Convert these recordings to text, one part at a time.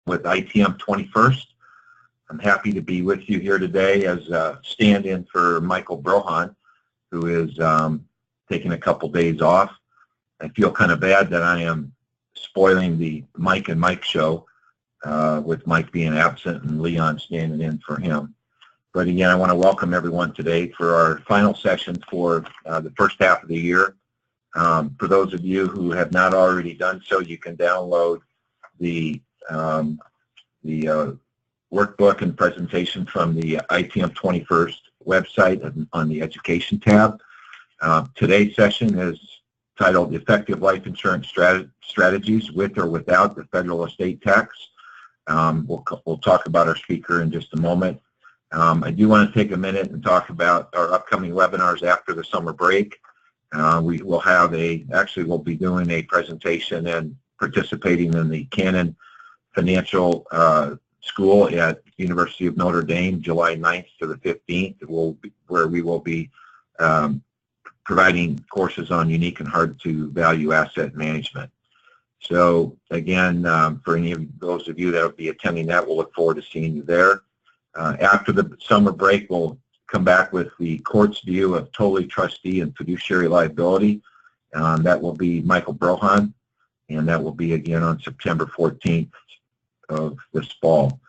with ITM 21st. I'm happy to be with you here today as a stand-in for Michael Brohan, who is taking a couple days off. I feel kind of bad that I am spoiling the Mike and Mike show with Mike being absent and Leon standing in for him. But again, I want to welcome everyone today for our final session for the first half of the year. For those of you who have not already done so, you can download the workbook and presentation from the ITM 21st website on the Education tab. Today's session is titled Effective Life Insurance Strategies with or Without the Federal Estate Tax. We'll talk about our speaker in just a moment. I do want to take a minute and talk about our upcoming webinars after the summer break. We will have we'll be doing a presentation and participating in the Canon Financial School at University of Notre Dame, July 9th to the 15th, where we will be providing courses on unique and hard-to-value asset management. So again, for any of those of you that will be attending that, we'll look forward to seeing you there. After the summer break, we'll come back with the court's view of totally trustee and fiduciary liability. That will be Michael Brohan, and that will be again on September 14th of this fall.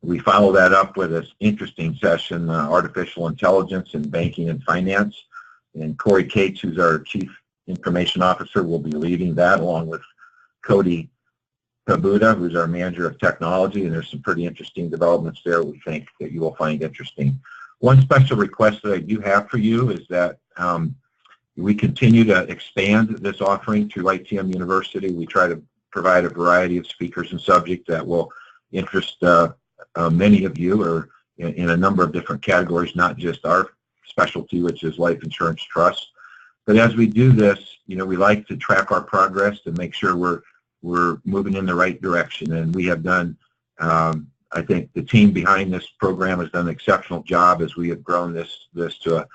We follow that up with this interesting session, Artificial Intelligence in Banking and Finance. And Corey Cates, who's our Chief Information Officer, will be leading that along with Cody Kabuda, who's our Manager of Technology, and there's some pretty interesting developments there we think that you will find interesting. One special request that I do have for you is that we continue to expand this offering through ITM University. We try to provide a variety of speakers and subjects that will interest many of you, or in a number of different categories, not just our specialty, which is life insurance trust. But as we do this, we like to track our progress to make sure we're moving in the right direction. And we have done, I think the team behind this program has done an exceptional job as we have grown this to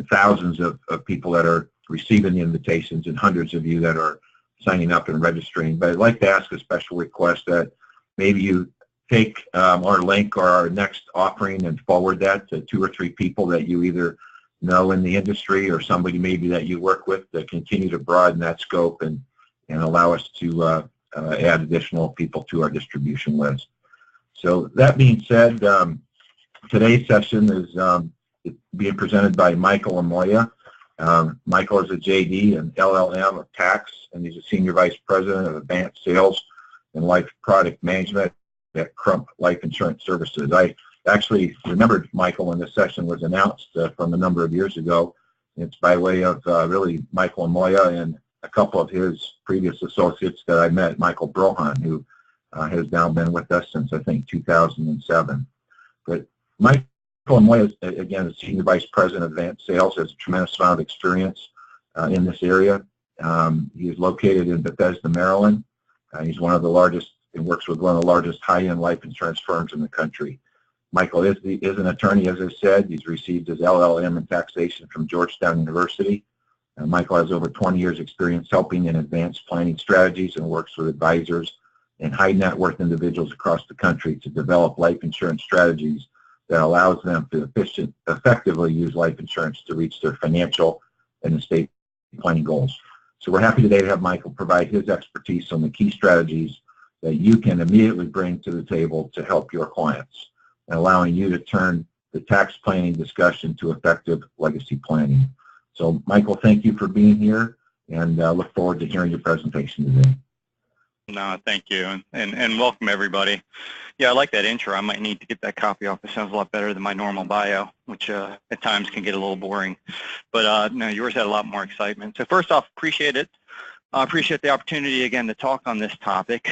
thousands of people that are receiving the invitations and hundreds of you that are signing up and registering. But I'd like to ask a special request that maybe you take our link or our next offering and forward that to 2 or 3 people that you either know in the industry or somebody maybe that you work with to continue to broaden that scope and allow us to add additional people to our distribution list. So that being said, today's session is being presented by Michael Amoya. Michael is a JD and LLM of tax, and he's a Senior Vice President of Advanced Sales and Life Product Management at Crump Life Insurance Services. I actually remembered Michael when this session was announced from a number of years ago. It's by way of really Michael Amoya and a couple of his previous associates that I met, Michael Brohan, who has now been with us since, I think, 2007. But Michael Amoya, again, is Senior Vice President of Advanced Sales, has a tremendous amount of experience in this area. He is located in Bethesda, Maryland. He's one of the largest and works with one of the largest high-end life insurance firms in the country. Michael is an attorney, as I said. He's received his LLM in taxation from Georgetown University. Michael has over 20 years experience helping in advanced planning strategies and works with advisors and high net worth individuals across the country to develop life insurance strategies that allows them to effectively use life insurance to reach their financial and estate planning goals. So we're happy today to have Michael provide his expertise on the key strategies that you can immediately bring to the table to help your clients, and allowing you to turn the tax planning discussion to effective legacy planning. So Michael, thank you for being here, and look forward to hearing your presentation today. No, thank you, and welcome everybody. Yeah, I like that intro. I might need to get that copy off. It sounds a lot better than my normal bio, which at times can get a little boring. But no, yours had a lot more excitement. So first off, appreciate it. I appreciate the opportunity again to talk on this topic.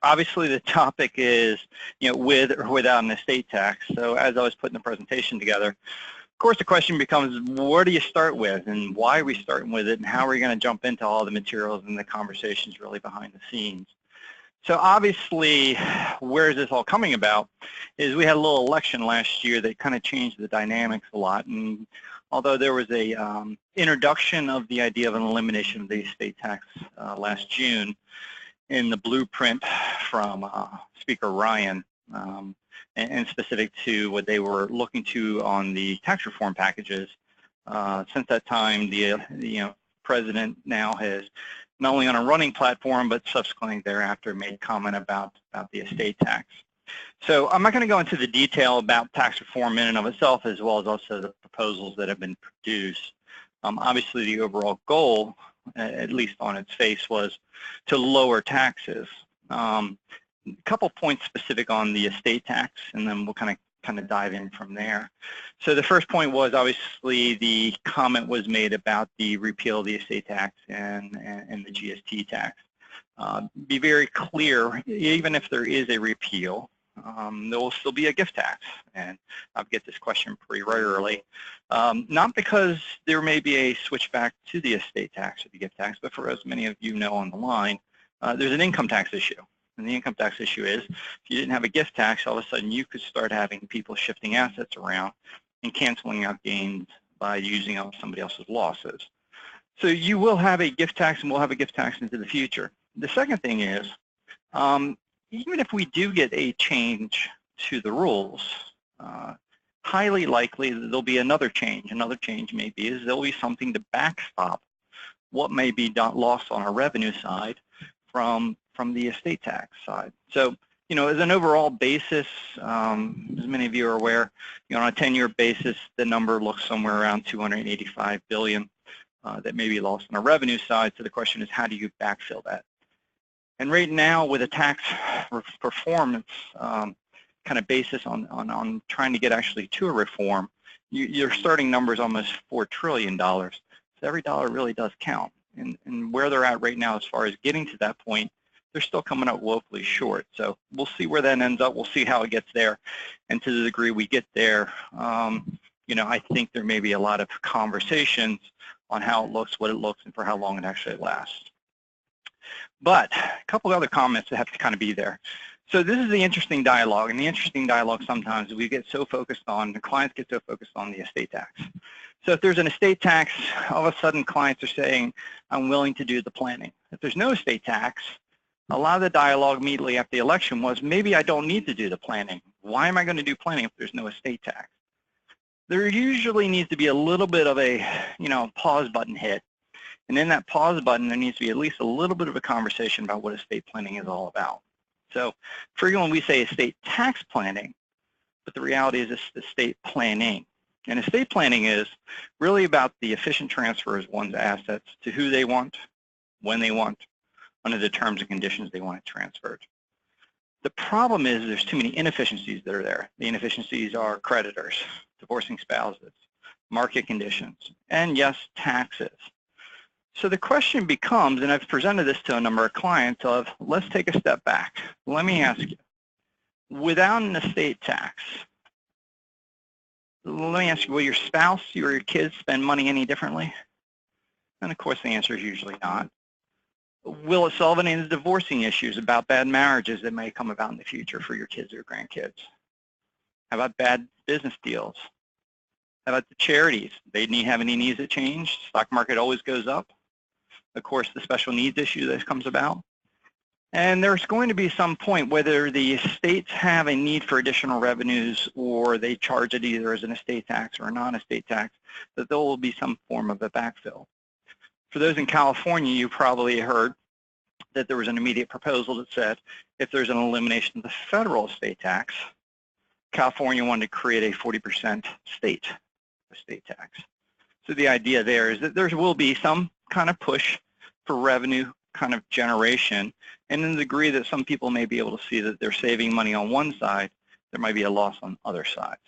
Obviously, the topic is, with or without an estate tax. So as I was putting the presentation together, of course, the question becomes, where do you start with, and why are we starting with it, and how are we going to jump into all the materials and the conversations really behind the scenes? So obviously, where is this all coming about is we had a little election last year that kind of changed the dynamics a lot. And although there was a introduction of the idea of an elimination of the estate tax last June, in the blueprint from Speaker Ryan, and specific to what they were looking to on the tax reform packages. Since that time, the president now has, not only on a running platform, but subsequently thereafter made comment about the estate tax. So I'm not going to go into the detail about tax reform in and of itself, as well as also the proposals that have been produced. Obviously, the overall goal, at least on its face, was to lower taxes. A couple points specific on the estate tax, and then we'll kind of dive in from there. So the first point was, obviously, the comment was made about the repeal of the estate tax and the GST tax. Be very clear, even if there is a repeal, there will still be a gift tax, and I get this question pretty regularly. Not because there may be a switch back to the estate tax or the gift tax, but for as many of you know on the line, there's an income tax issue. And the income tax issue is, if you didn't have a gift tax, all of a sudden you could start having people shifting assets around and canceling out gains by using up somebody else's losses. So you will have a gift tax, and we'll have a gift tax into the future. The second thing is, even if we do get a change to the rules, highly likely that there'll be another change. Another change may be is there'll be something to backstop what may be lost on our revenue side from the estate tax side. So, as an overall basis, as many of you are aware, on a 10-year basis, the number looks somewhere around $285 billion that may be lost on our revenue side. So the question is, how do you backfill that? And right now, with a tax performance kind of basis on trying to get actually to a reform, you're starting numbers almost $4 trillion. So every dollar really does count. And where they're at right now as far as getting to that point, they're still coming up woefully short. So we'll see where that ends up. We'll see how it gets there. And to the degree we get there, I think there may be a lot of conversations on how it looks, what it looks, and for how long it actually lasts. But a couple of other comments that have to kind of be there. So this is the interesting dialogue. And the interesting dialogue sometimes we get so focused on, the clients get so focused on the estate tax. So if there's an estate tax, all of a sudden clients are saying, I'm willing to do the planning. If there's no estate tax, a lot of the dialogue immediately after the election was, maybe I don't need to do the planning. Why am I going to do planning if there's no estate tax? There usually needs to be a little bit of a, pause button hit. And in that pause button, there needs to be at least a little bit of a conversation about what estate planning is all about. So frequently we say estate tax planning, but the reality is it's estate planning. And estate planning is really about the efficient transfer of one's assets to who they want, when they want, under the terms and conditions they want it transferred. The problem is there's too many inefficiencies that are there. The inefficiencies are creditors, divorcing spouses, market conditions, and yes, taxes. So the question becomes, and I've presented this to a number of clients, of let's take a step back. Let me ask you, without an estate tax, let me ask you, will your spouse or your kids spend money any differently? And of course the answer is usually not. Will it solve any of the divorcing issues about bad marriages that may come about in the future for your kids or grandkids? How about bad business deals? How about the charities? They have any needs that change? Stock market always goes up. Of course, the special needs issue that comes about. And there's going to be some point whether the states have a need for additional revenues or they charge it either as an estate tax or a non-estate tax, that there will be some form of a backfill. For those in California, you probably heard that there was an immediate proposal that said if there's an elimination of the federal estate tax, California wanted to create a 40% state estate tax. So the idea there is that there will be some kind of push for revenue kind of generation, and in the degree that some people may be able to see that they're saving money on one side, there might be a loss on other sides.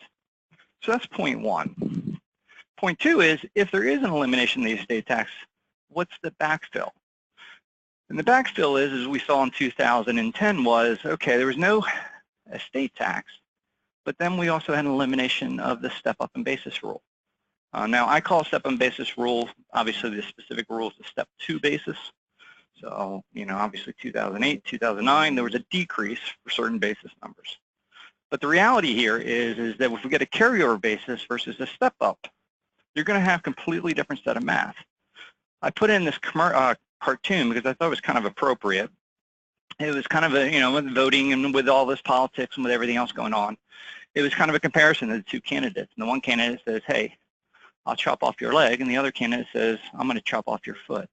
So that's point one. Point two is, if there is an elimination of the estate tax, what's the backfill? And the backfill is, as we saw in 2010, was, okay, there was no estate tax, but then we also had an elimination of the step-up in basis rule. Now, I call step-up basis rule, obviously the specific rule is the step 2 basis. So, obviously 2008, 2009, there was a decrease for certain basis numbers. But the reality here is that if we get a carryover basis versus a step-up, you're going to have a completely different set of math. I put in this cartoon because I thought it was kind of appropriate. it was kind of a, with voting and with all this politics and with everything else going on, it was kind of a comparison of the two candidates. And the one candidate says, hey, I'll chop off your leg, and the other candidate says, I'm going to chop off your foot.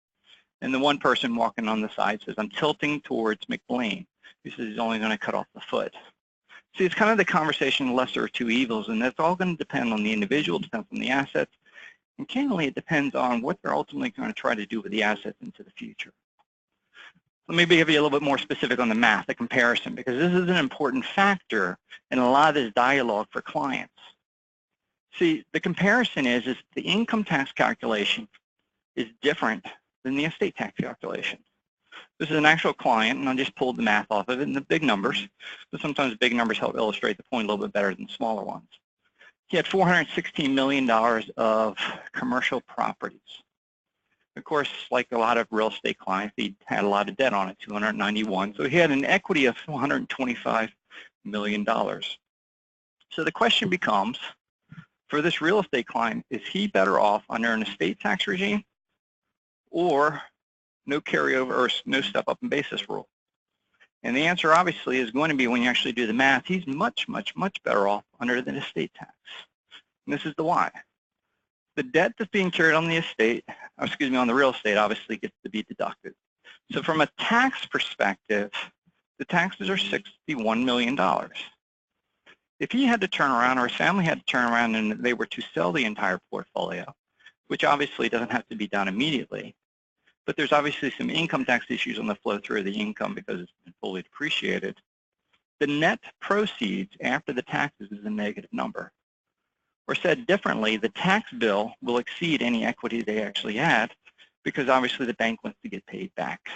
And the one person walking on the side says, I'm tilting towards McBlain, who says he's only going to cut off the foot. See, it's kind of the conversation, lesser of two evils, and that's all going to depend on the individual, depends on the assets, and candidly, it depends on what they're ultimately going to try to do with the assets into the future. Let me give you a little bit more specific on the math, the comparison, because this is an important factor in a lot of this dialogue for clients. See, the comparison is the income tax calculation is different than the estate tax calculation. This is an actual client, and I just pulled the math off of it and the big numbers, but sometimes big numbers help illustrate the point a little bit better than smaller ones. He had $416 million of commercial properties. Of course, like a lot of real estate clients, he had a lot of debt on it, 291. So he had an equity of $125 million. So the question becomes, for this real estate client, is he better off under an estate tax regime or no carryover or no step up in basis rule? And the answer obviously is going to be, when you actually do the math, he's much, much, much better off under the estate tax. And this is the why. The debt that's being carried on the estate, on the real estate, obviously gets to be deducted. So from a tax perspective, the taxes are $61 million. If he had to turn around, or his family had to turn around, and they were to sell the entire portfolio, which obviously doesn't have to be done immediately, but there's obviously some income tax issues on the flow through of the income because it's been fully depreciated, the net proceeds after the taxes is a negative number. Or said differently, the tax bill will exceed any equity they actually had because obviously the bank wants to get paid back.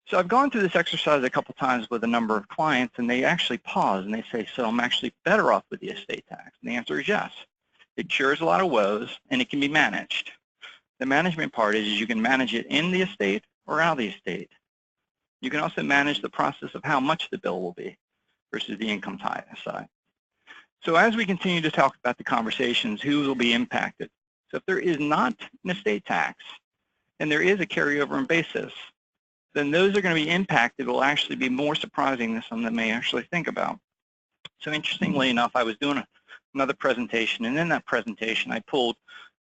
So I've gone through this exercise a couple times with a number of clients, and they actually pause and they say, so I'm actually better off with the estate tax? And the answer is yes. It cures a lot of woes, and it can be managed. The management part is you can manage it in the estate or out of the estate. You can also manage the process of how much the bill will be versus the income side. So as we continue to talk about the conversations, who will be impacted? So if there is not an estate tax and there is a carryover in basis, then those are going to be impacted will actually be more surprising than some that may actually think about. So interestingly enough, I was doing another presentation, and in that presentation I pulled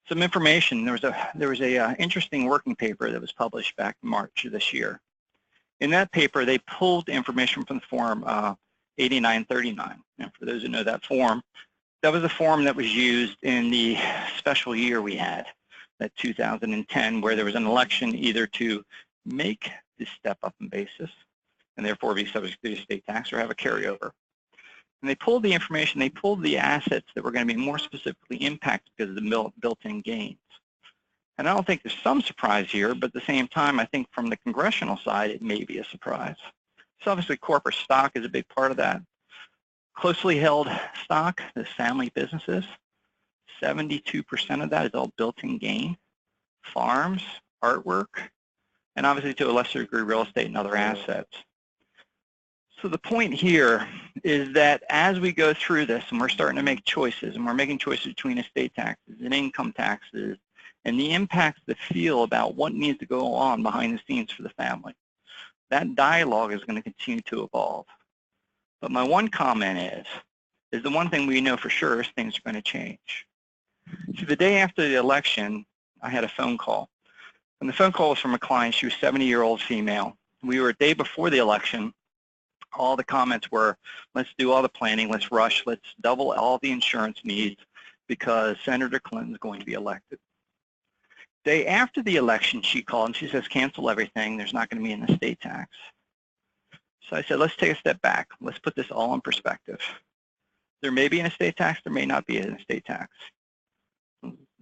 some information. There was a interesting working paper that was published back in March of this year. In that paper, they pulled information from the form 8939. Now, for those who know that form, that was a form that was used in the special year we had, that 2010, where there was an election either to make the step up in basis and therefore be subject to the estate tax or have a carryover. And they pulled the information, they pulled the assets that were going to be more specifically impacted because of the built-in gains. And I don't think there's some surprise here, but at the same time, I think from the congressional side, it may be a surprise. So obviously corporate stock is a big part of that. Closely held stock, the family businesses, 72% of that is all built-in gain. Farms, artwork, and obviously to a lesser degree real estate and other assets. So the point here is that as we go through this and we're starting to make choices, and we're making choices between estate taxes and income taxes and the impacts that feel about what needs to go on behind the scenes for the family, that dialogue is going to continue to evolve. But my one comment is the one thing we know for sure is things are going to change. So the day after the election, I had a phone call. And the phone call was from a client. She was a 70-year-old female. We were a day before the election. All the comments were, let's do all the planning, let's rush, let's double all the insurance needs because Senator Clinton's going to be elected. Day after the election, she called and she says, cancel everything. There's not going to be an estate tax. So I said, let's take a step back. Let's put this all in perspective. There may be an estate tax. There may not be an estate tax.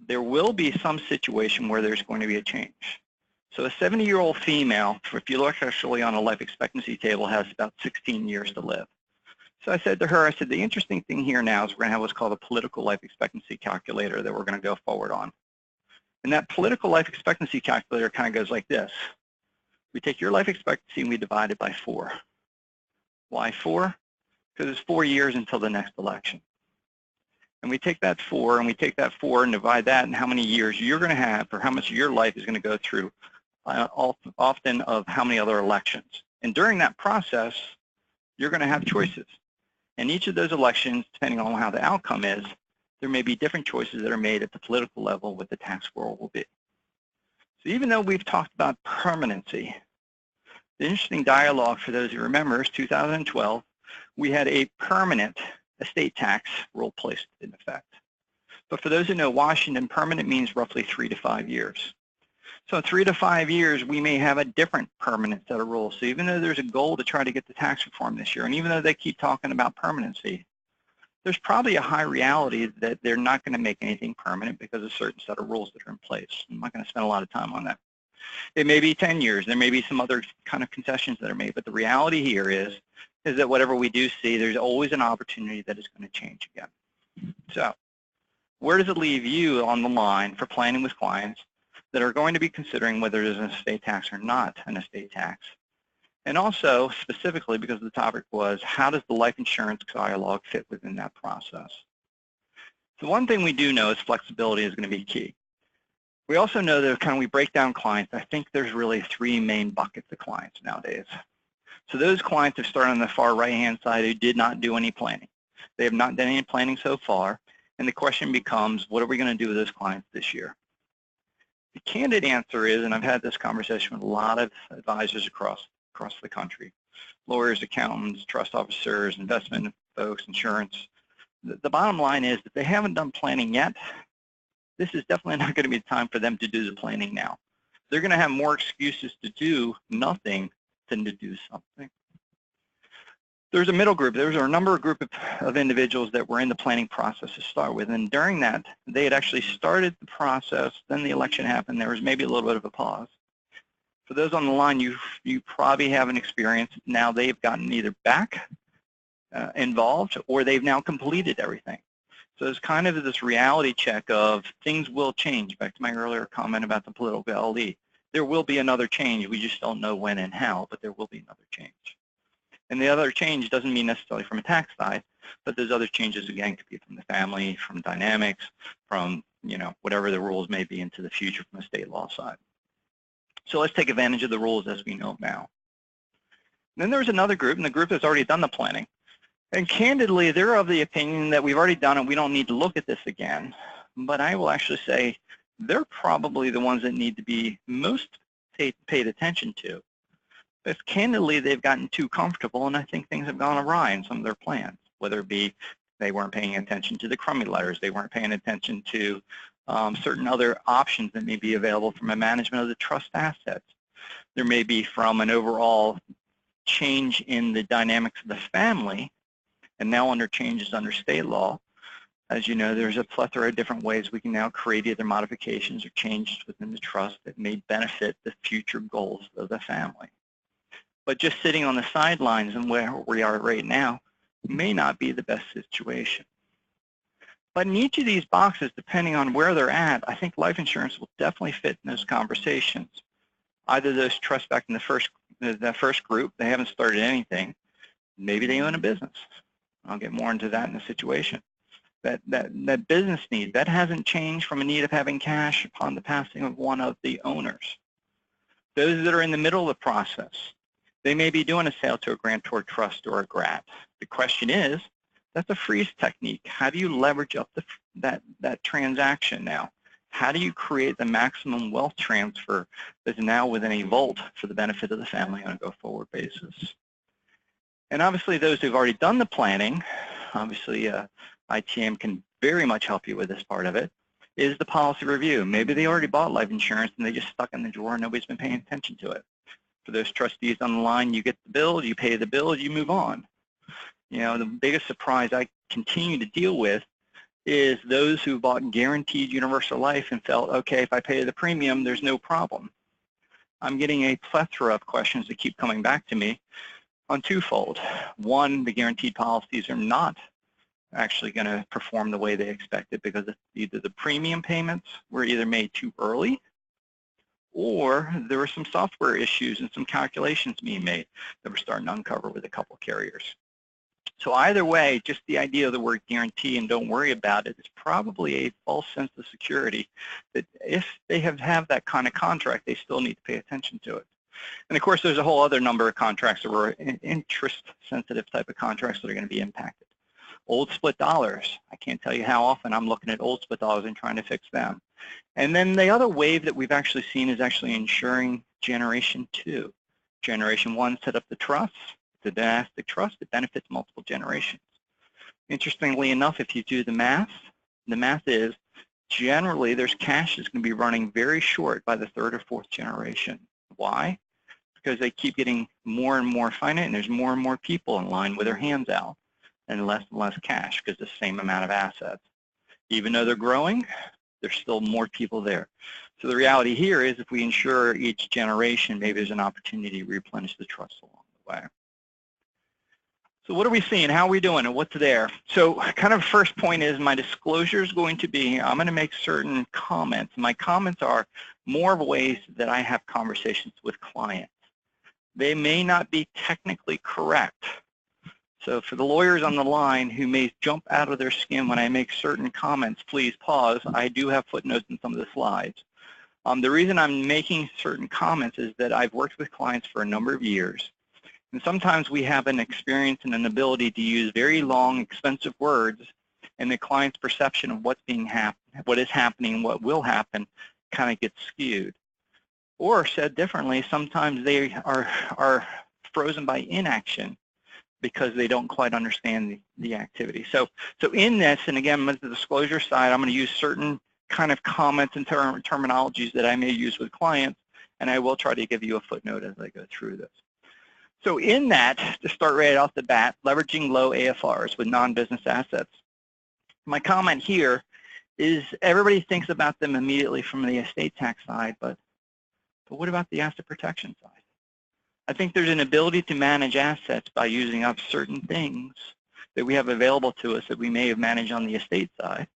There will be some situation where there's going to be a change. So a 70-year-old female, if you look actually on a life expectancy table, has about 16 years to live. So I said to her, I said, the interesting thing here now is we're going to have what's called a political life expectancy calculator that we're going to go forward on. And that political life expectancy calculator kind of goes like this. We take your life expectancy and we divide it by 4. Why 4? Because it's 4 years until the next election. And we take that 4 and we take that 4 and divide that and how many years you're going to have or how much of your life is going to go through often of how many other elections. And during that process, you're going to have choices. And each of those elections, depending on how the outcome is, there may be different choices that are made at the political level what the tax world will be. So even though we've talked about permanency, the interesting dialogue for those who remember is 2012, we had a permanent estate tax rule placed in effect. But for those who know Washington, permanent means roughly 3 to 5 years. So in 3 to 5 years, we may have a different permanent set of rules. So even though there's a goal to try to get the tax reform this year, and even though they keep talking about permanency, there's probably a high reality that they're not going to make anything permanent because of a certain set of rules that are in place. I'm not going to spend a lot of time on that. It may be 10 years. There may be some other kind of concessions that are made, but the reality here is that whatever we do see, there's always an opportunity that it's going to change again. So where does it leave you on the line for planning with clients that are going to be considering whether there's an estate tax or not an estate tax? And also, specifically, because the topic was, how does the life insurance dialogue fit within that process? So one thing we do know is flexibility is going to be key. We also know that when we break down clients, I think there's really 3 main buckets of clients nowadays. So those clients have started on the far right-hand side who did not do any planning. They have not done any planning so far, and the question becomes, what are we going to do with those clients this year? The candid answer is, and I've had this conversation with a lot of advisors across the country, lawyers, accountants, trust officers, investment folks, insurance. The bottom line is that they haven't done planning yet. This is definitely not going to be the time for them to do the planning now. They're going to have more excuses to do nothing than to do something. There's a middle group. There's a number of group of individuals that were in the planning process to start with, and during that, they had actually started the process, then the election happened, there was maybe a little bit of a pause. For those on the line, you probably have an experience. Now they've gotten either back involved or they've now completed everything. So it's kind of this reality check of things will change. Back to my earlier comment about the political LD. There will be another change. We just don't know when and how, but there will be another change. And the other change doesn't mean necessarily from a tax side, but those other changes, again, could be from the family, from dynamics, from whatever the rules may be into the future from the state law side. So let's take advantage of the rules as we know now. And then there's another group, and the group that's already done the planning. And candidly, they're of the opinion that we've already done it, we don't need to look at this again. But I will actually say they're probably the ones that need to be most paid attention to. Because candidly, they've gotten too comfortable, and I think things have gone awry in some of their plans, whether it be they weren't paying attention to the crummy letters, they weren't paying attention to certain other options that may be available from a management of the trust assets. There may be from an overall change in the dynamics of the family, and now under changes under state law. As you know, there's a plethora of different ways we can now create either modifications or changes within the trust that may benefit the future goals of the family. But just sitting on the sidelines and where we are right now may not be the best situation. But in each of these boxes, depending on where they're at, I think life insurance will definitely fit in those conversations. Either those trusts back in the first group, they haven't started anything. Maybe they own a business. I'll get more into that in the situation. That business need, that hasn't changed from a need of having cash upon the passing of one of the owners. Those that are in the middle of the process, they may be doing a sale to a grantor trust or a GRAT. The question is, that's a freeze technique. How do you leverage up that transaction now? How do you create the maximum wealth transfer that's now within a vault for the benefit of the family on a go-forward basis? And obviously, those who've already done the planning, obviously ITM can very much help you with this part of it, is the policy review. Maybe they already bought life insurance and they just stuck in the drawer and nobody's been paying attention to it. For those trustees on the line, you get the bill, you pay the bill, you move on. The biggest surprise I continue to deal with is those who bought guaranteed universal life and felt, okay, if I pay the premium, there's no problem. I'm getting a plethora of questions that keep coming back to me on twofold. One, the guaranteed policies are not actually going to perform the way they expected because either the premium payments were either made too early or there were some software issues and some calculations being made that we're starting to uncover with a couple of carriers. So either way, just the idea of the word guarantee and don't worry about it is probably a false sense of security that if they have that kind of contract, they still need to pay attention to it. And of course, there's a whole other number of contracts that were interest-sensitive type of contracts that are going to be impacted. Old split dollars. I can't tell you how often I'm looking at old split dollars and trying to fix them. And then the other wave that we've actually seen is actually ensuring Generation 2. Generation 1 set up the trust. It's a dynastic trust. It benefits multiple generations. Interestingly enough, if you do the math is generally there's cash that's going to be running very short by the third or fourth generation. Why? Because they keep getting more and more finite, and there's more and more people in line with their hands out, and less cash because the same amount of assets. Even though they're growing, there's still more people there. So the reality here is if we ensure each generation, maybe there's an opportunity to replenish the trust along the way. So what are we seeing? How are we doing? And what's there? So kind of first point is my disclosure is going to be, I'm going to make certain comments. My comments are more of ways that I have conversations with clients. They may not be technically correct. So for the lawyers on the line who may jump out of their skin when I make certain comments, please pause. I do have footnotes in some of the slides. The reason I'm making certain comments is that I've worked with clients for a number of years. And sometimes we have an experience and an ability to use very long, expensive words, and the client's perception of what is happening, what will happen, kind of gets skewed. Or said differently, sometimes they are frozen by inaction because they don't quite understand the activity. So in this, and again, with the disclosure side, I'm going to use certain kind of comments and terminologies that I may use with clients, and I will try to give you a footnote as I go through this. So in that, to start right off the bat, leveraging low AFRs with non-business assets. My comment here is everybody thinks about them immediately from the estate tax side, but what about the asset protection side? I think there's an ability to manage assets by using up certain things that we have available to us that we may have managed on the estate side.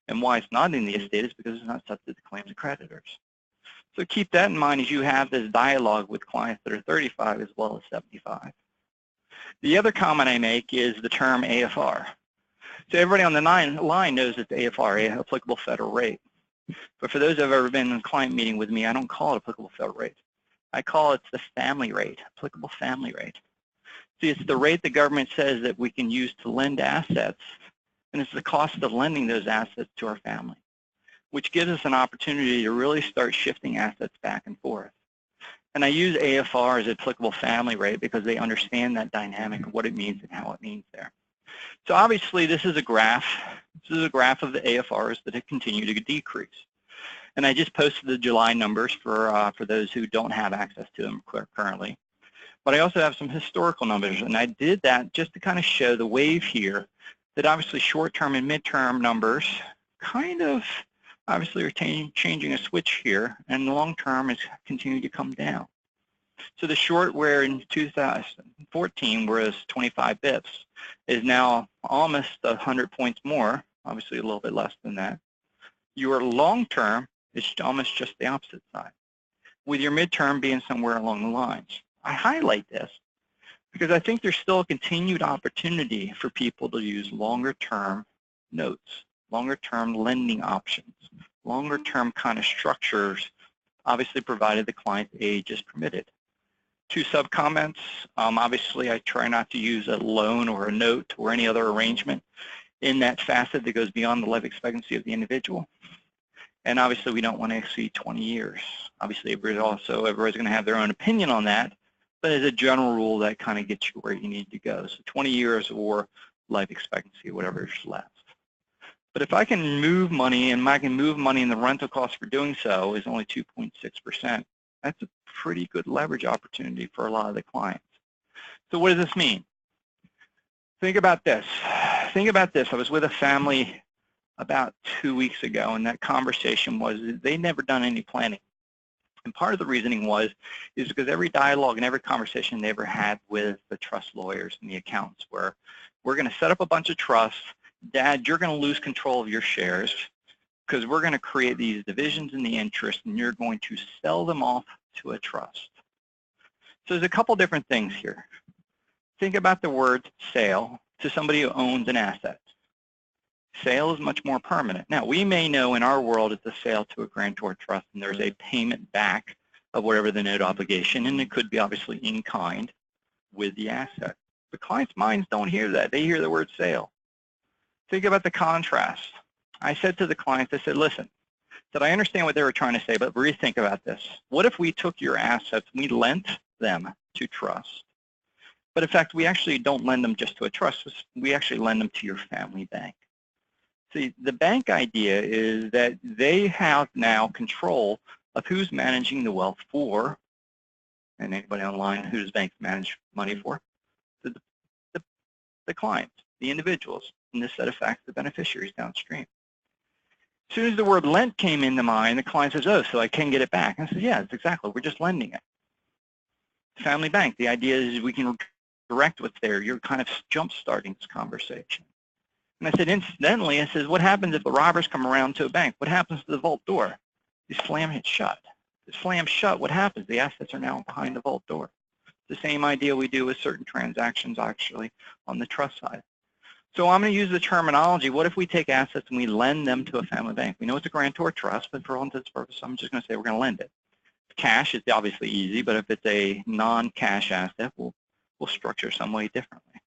And why it's not in the estate is because it's not subject to claims of creditors. So keep that in mind as you have this dialogue with clients that are 35 as well as 75. The other comment I make is the term AFR. So everybody on the line knows it's AFR, applicable federal rate. But for those who have ever been in a client meeting with me, I don't call it applicable federal rate. I call it the family rate, applicable family rate. See, it's the rate the government says that we can use to lend assets, and it's the cost of lending those assets to our family, which gives us an opportunity to really start shifting assets back and forth. And I use AFR as applicable family rate because they understand that dynamic of what it means and how it means there. So obviously this is a graph. This is a graph of the AFRs that have continued to decrease. And I just posted the July numbers for those who don't have access to them currently. But I also have some historical numbers, and I did that just to kind of show the wave here that obviously short-term and mid-term numbers kind of obviously are changing a switch here, and the long-term is continuing to come down. So the short, where in 2014 was 25 bips, is now almost 100 points more, obviously a little bit less than that. Your long-term is almost just the opposite side, with your midterm being somewhere along the lines. I highlight this because I think there's still a continued opportunity for people to use longer-term notes, longer-term lending options, longer-term kind of structures, obviously provided the client's age is permitted. Two sub-comments. Obviously, I try not to use a loan or a note or any other arrangement in that facet that goes beyond the life expectancy of the individual. And obviously, we don't want to exceed 20 years. Obviously, everybody's going to have their own opinion on that, but as a general rule, that kind of gets you where you need to go. So 20 years or life expectancy, whatever is left. But if I can move money, and I can move money, and the rental cost for doing so is only 2.6%, that's a pretty good leverage opportunity for a lot of the clients. So what does this mean? Think about this. Think about this. I was with a family about 2 weeks ago, and that conversation was they'd never done any planning. And part of the reasoning is because every dialogue and every conversation they ever had with the trust lawyers and the accountants were, we're going to set up a bunch of trusts. Dad, you're going to lose control of your shares because we're going to create these divisions in the interest, and you're going to sell them off to a trust. So there's a couple different things here. Think about the word sale to somebody who owns an asset. Sale is much more permanent. Now, we may know in our world it's a sale to a grantor trust, and there's a payment back of whatever the note obligation, and it could be obviously in kind with the asset. The client's minds don't hear that. They hear the word sale. Think about the contrast. I said to the clients, I said, listen, I understand what they were trying to say, but rethink about this. What if we took your assets, we lent them to trust, but in fact, we actually don't lend them just to a trust, we actually lend them to your family bank. See, the bank idea is that they have now control of who's managing the wealth for, and anybody online, who does banks manage money for? The clients, the individuals, and this set of facts, the beneficiaries downstream. As soon as the word lent came into mind, the client says, oh, so I can get it back. And I said, yeah, that's exactly, we're just lending it. Family bank, the idea is we can direct what's there. You're kind of jump-starting this conversation. And I said, incidentally, I said, what happens if the robbers come around to a bank? What happens to the vault door? You slam it shut. If it slams shut, what happens? The assets are now behind the vault door. It's the same idea we do with certain transactions, actually, on the trust side. So I'm going to use the terminology, what if we take assets and we lend them to a family bank? We know it's a grantor trust, but for all intents and purposes, I'm just going to say we're going to lend it. Cash is obviously easy, but if it's a non-cash asset, we'll structure some way differently.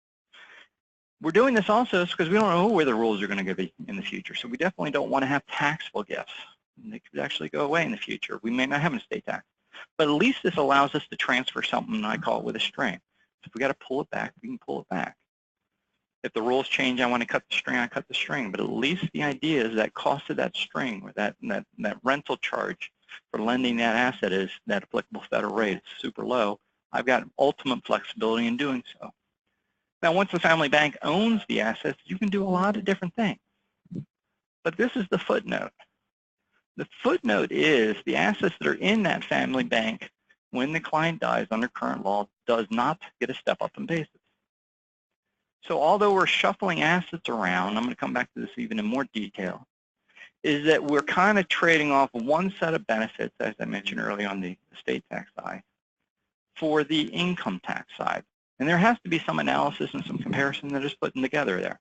We're doing this also because we don't know where the rules are going to be in the future, so we definitely don't want to have taxable gifts. They could actually go away in the future. We may not have an estate tax, but at least this allows us to transfer something, I call it with a string. So if we got to pull it back, we can pull it back. If the rules change, I want to cut the string, I cut the string. But at least the idea is that cost of that string or that rental charge for lending that asset is that applicable federal rate. It's super low. I've got ultimate flexibility in doing so. Now, once the family bank owns the assets, you can do a lot of different things. But this is the footnote. The footnote is the assets that are in that family bank when the client dies under current law does not get a step up in basis. So although we're shuffling assets around, I'm going to come back to this even in more detail, is that we're kind of trading off one set of benefits, as I mentioned earlier on the estate tax side, for the income tax side. And there has to be some analysis and some comparison that is put together there.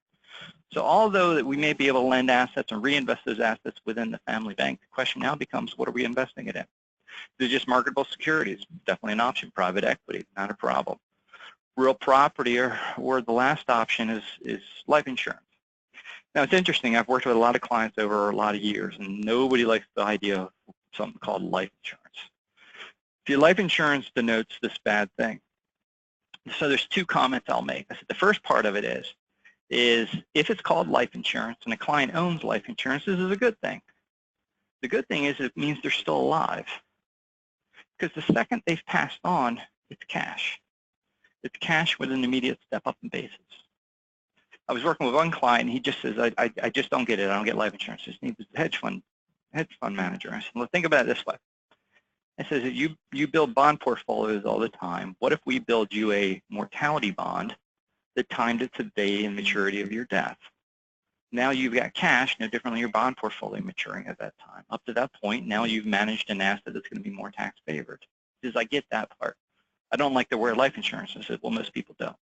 So although that we may be able to lend assets and reinvest those assets within the family bank, the question now becomes, what are we investing it in? Is it just marketable securities? Definitely an option. Private equity, not a problem. Real property, or the last option is life insurance. Now, it's interesting. I've worked with a lot of clients over a lot of years, and nobody likes the idea of something called life insurance. See, life insurance denotes this bad thing. So there's two comments I'll make. I said the first part of it is if it's called life insurance and a client owns life insurance, this is a good thing. The good thing is it means they're still alive. Because the second they've passed on, it's cash. It's cash with an immediate step up in basis. I was working with one client, and he just says, I just don't get it. I don't get life insurance. I just need a hedge fund manager. I said, well, think about it this way. I said, you build bond portfolios all the time. What if we build you a mortality bond that timed it to the day and maturity of your death? Now you've got cash, no different than your bond portfolio maturing at that time. Up to that point, now you've managed an asset that's going to be more tax favored. Because I get that part. I don't like the word life insurance. I said, well, most people don't.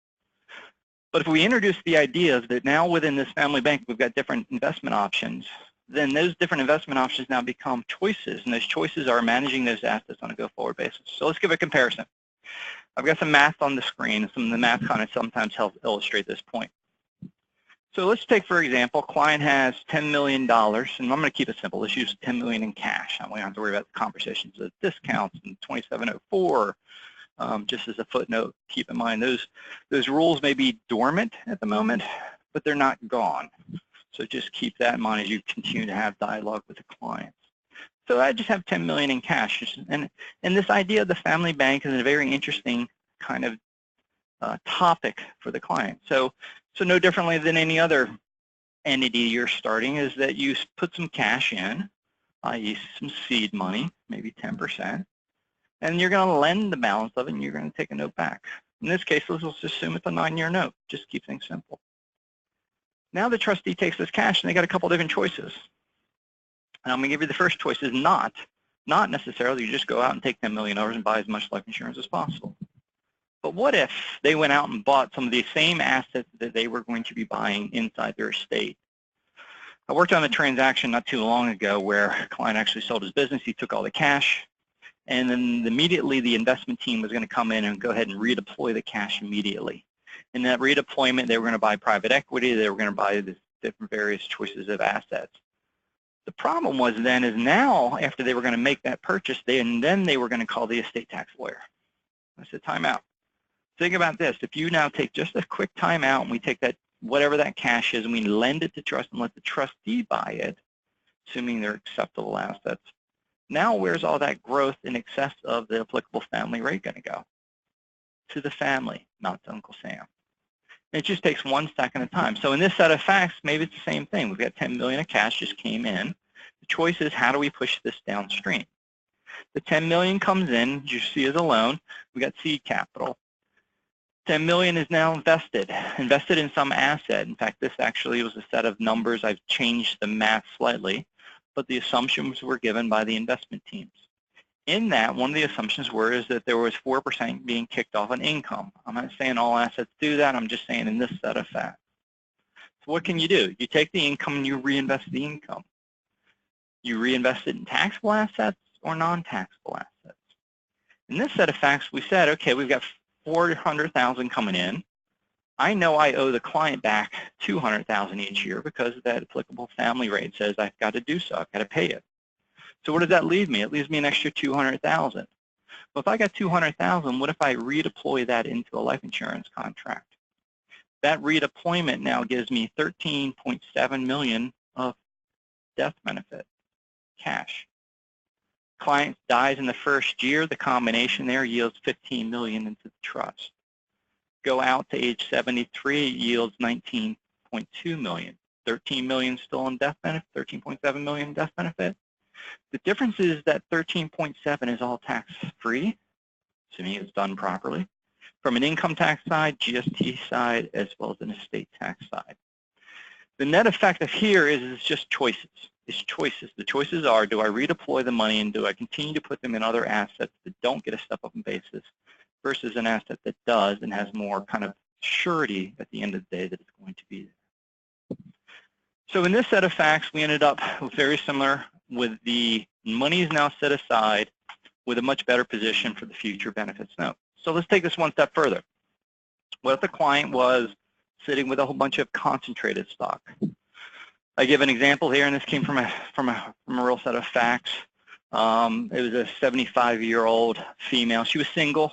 But if we introduce the idea that now within this family bank we've got different investment options, then those different investment options now become choices, and those choices are managing those assets on a go-forward basis. So let's give a comparison. I've got some math on the screen, and some of the math kind of sometimes helps illustrate this point. So let's take, for example, client has $10 million, and I'm going to keep it simple. Let's use $10 million in cash. I don't have to worry about the conversations of discounts and 2704. Just as a footnote, keep in mind those rules may be dormant at the moment, but they're not gone. So just keep that in mind as you continue to have dialogue with the clients. So I just have $10 million in cash, and this idea of the family bank is a very interesting kind of topic for the client. So no differently than any other entity you're starting is that you put some cash in, i.e. some seed money, maybe 10%. And you're going to lend the balance of it, and you're going to take a note back. In this case, let's just assume it's a 9-year note. Just keep things simple. Now the trustee takes this cash, and they got a couple different choices. And I'm going to give you the first choice is not necessarily you just go out and take $10 million and buy as much life insurance as possible. But what if they went out and bought some of the same assets that they were going to be buying inside their estate? I worked on a transaction not too long ago where a client actually sold his business. He took all the cash. and then immediately the investment team was going to come in and go ahead and redeploy the cash immediately. In that redeployment, they were going to buy private equity, they were going to buy the different various choices of assets. The problem was then is now, after they were going to make that purchase, then they were going to call the estate tax lawyer. I said, time out. Think about this. If you now take just a quick time out and we take that, whatever that cash is, and we lend it to trust and let the trustee buy it, assuming they're acceptable assets, now where's all that growth in excess of the applicable family rate going to go? To the family, not to Uncle Sam. It just takes 1 second at a time. So in this set of facts, maybe it's the same thing. We've got $10 million of cash just came in. The choice is, how do we push this downstream? The $10 million comes in, you see as a loan. We got seed capital. $10 million is now invested in some asset. In fact, this actually was a set of numbers. I've changed the math slightly, but the assumptions were given by the investment teams. In that, one of the assumptions is that there was 4% being kicked off on income. I'm not saying all assets do that. I'm just saying in this set of facts. So what can you do? You take the income and you reinvest the income. You reinvest it in taxable assets or non-taxable assets. In this set of facts, we said, okay, we've got $400,000 coming in. I know I owe the client back $200,000 each year because that applicable family rate says I've got to do so. I've got to pay it. So what does that leave me? It leaves me an extra $200,000. Well, if I got $200,000, what if I redeploy that into a life insurance contract? That redeployment now gives me $13.7 million of death benefit, cash. Client dies in the first year, the combination there yields $15 million into the trust. Go out to age 73, it yields $19.2 million. $13 million still in death benefit, $13.7 million in death benefit. The difference is that 13.7 is all tax-free, assuming it's done properly, from an income tax side, GST side, as well as an estate tax side. The net effect of here is it's just choices. It's choices. The choices are, do I redeploy the money and do I continue to put them in other assets that don't get a step-up in basis versus an asset that does and has more kind of surety at the end of the day that it's going to be there. So in this set of facts, we ended up very similar with the money is now set aside with a much better position for the future benefits note. So let's take this one step further. What if the client was sitting with a whole bunch of concentrated stock? I give an example here, and this came from a real set of facts. It was a 75-year-old female. She was single.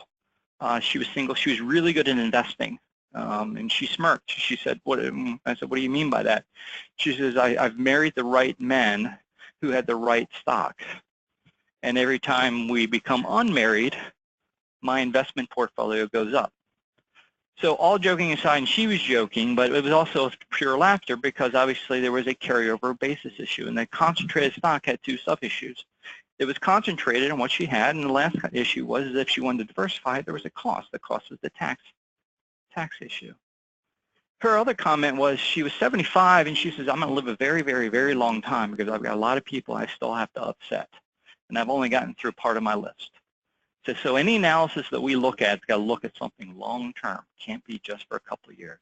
She was really good at investing. And she smirked. She said, I said, what do you mean by that? She says, I've married the right men who had the right stock. And every time we become unmarried, my investment portfolio goes up. So all joking aside, and she was joking, but it was also pure laughter because obviously there was a carryover basis issue, and the concentrated stock had two sub-issues. It was concentrated on what she had, and the last issue was if she wanted to diversify, there was a cost. The cost was the tax issue. Her other comment was she was 75, and she says, I'm going to live a very, very, very long time because I've got a lot of people I still have to upset, and I've only gotten through part of my list. So any analysis that we look at, it's got to look at something long-term. Can't be just for a couple of years.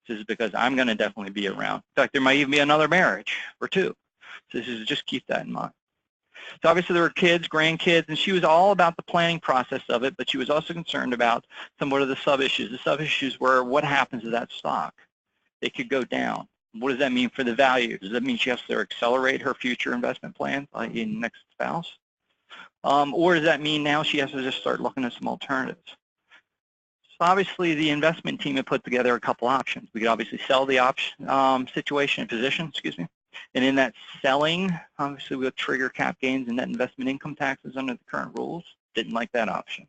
This is because I'm going to definitely be around. In fact, there might even be another marriage or two. So this is just keep that in mind. So obviously there were kids, grandkids, and she was all about the planning process of it, but she was also concerned about somewhat of the sub-issues. The sub-issues were what happens to that stock? They could go down. What does that mean for the value? Does that mean she has to accelerate her future investment plans, i.e. next spouse? Or does that mean now she has to just start looking at some alternatives? So obviously the investment team had put together a couple options. We could obviously sell the position, and in that selling, obviously we'll trigger cap gains and net investment income taxes under the current rules. Didn't like that option.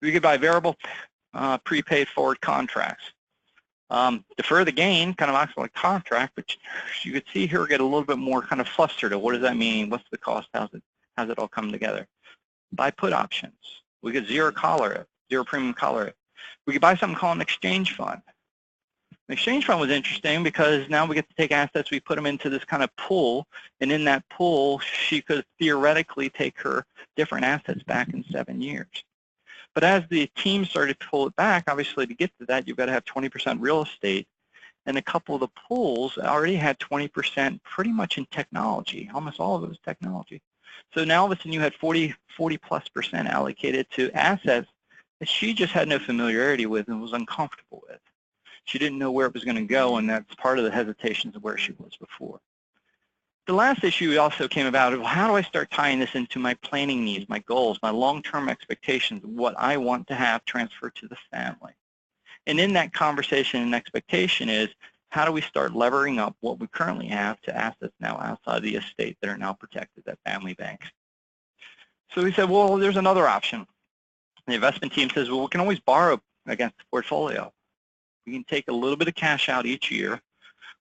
We could buy variable prepaid forward contracts. Defer the gain, kind of acts like contract, but you could see here get a little bit more kind of flustered of what does that mean? What's the cost? How's it all come together? Buy put options. We could zero premium collar it. We could buy something called an exchange fund. An exchange fund was interesting because now we get to take assets, we put them into this kind of pool, and in that pool, she could theoretically take her different assets back in 7 years. But as the team started to pull it back, obviously to get to that, you've got to have 20% real estate, and a couple of the pools already had 20% pretty much in technology. Almost all of it was technology. So now all of a sudden you had 40+% allocated to assets that she just had no familiarity with and was uncomfortable with. She didn't know where it was going to go, and that's part of the hesitations of where she was before. The last issue also came about of how do I start tying this into my planning needs, my goals, my long-term expectations, what I want to have transferred to the family. And in that conversation and expectation is, how do we start levering up what we currently have to assets now outside the estate that are now protected at family banks? So we said, well, there's another option. The investment team says, well, we can always borrow against the portfolio. We can take a little bit of cash out each year.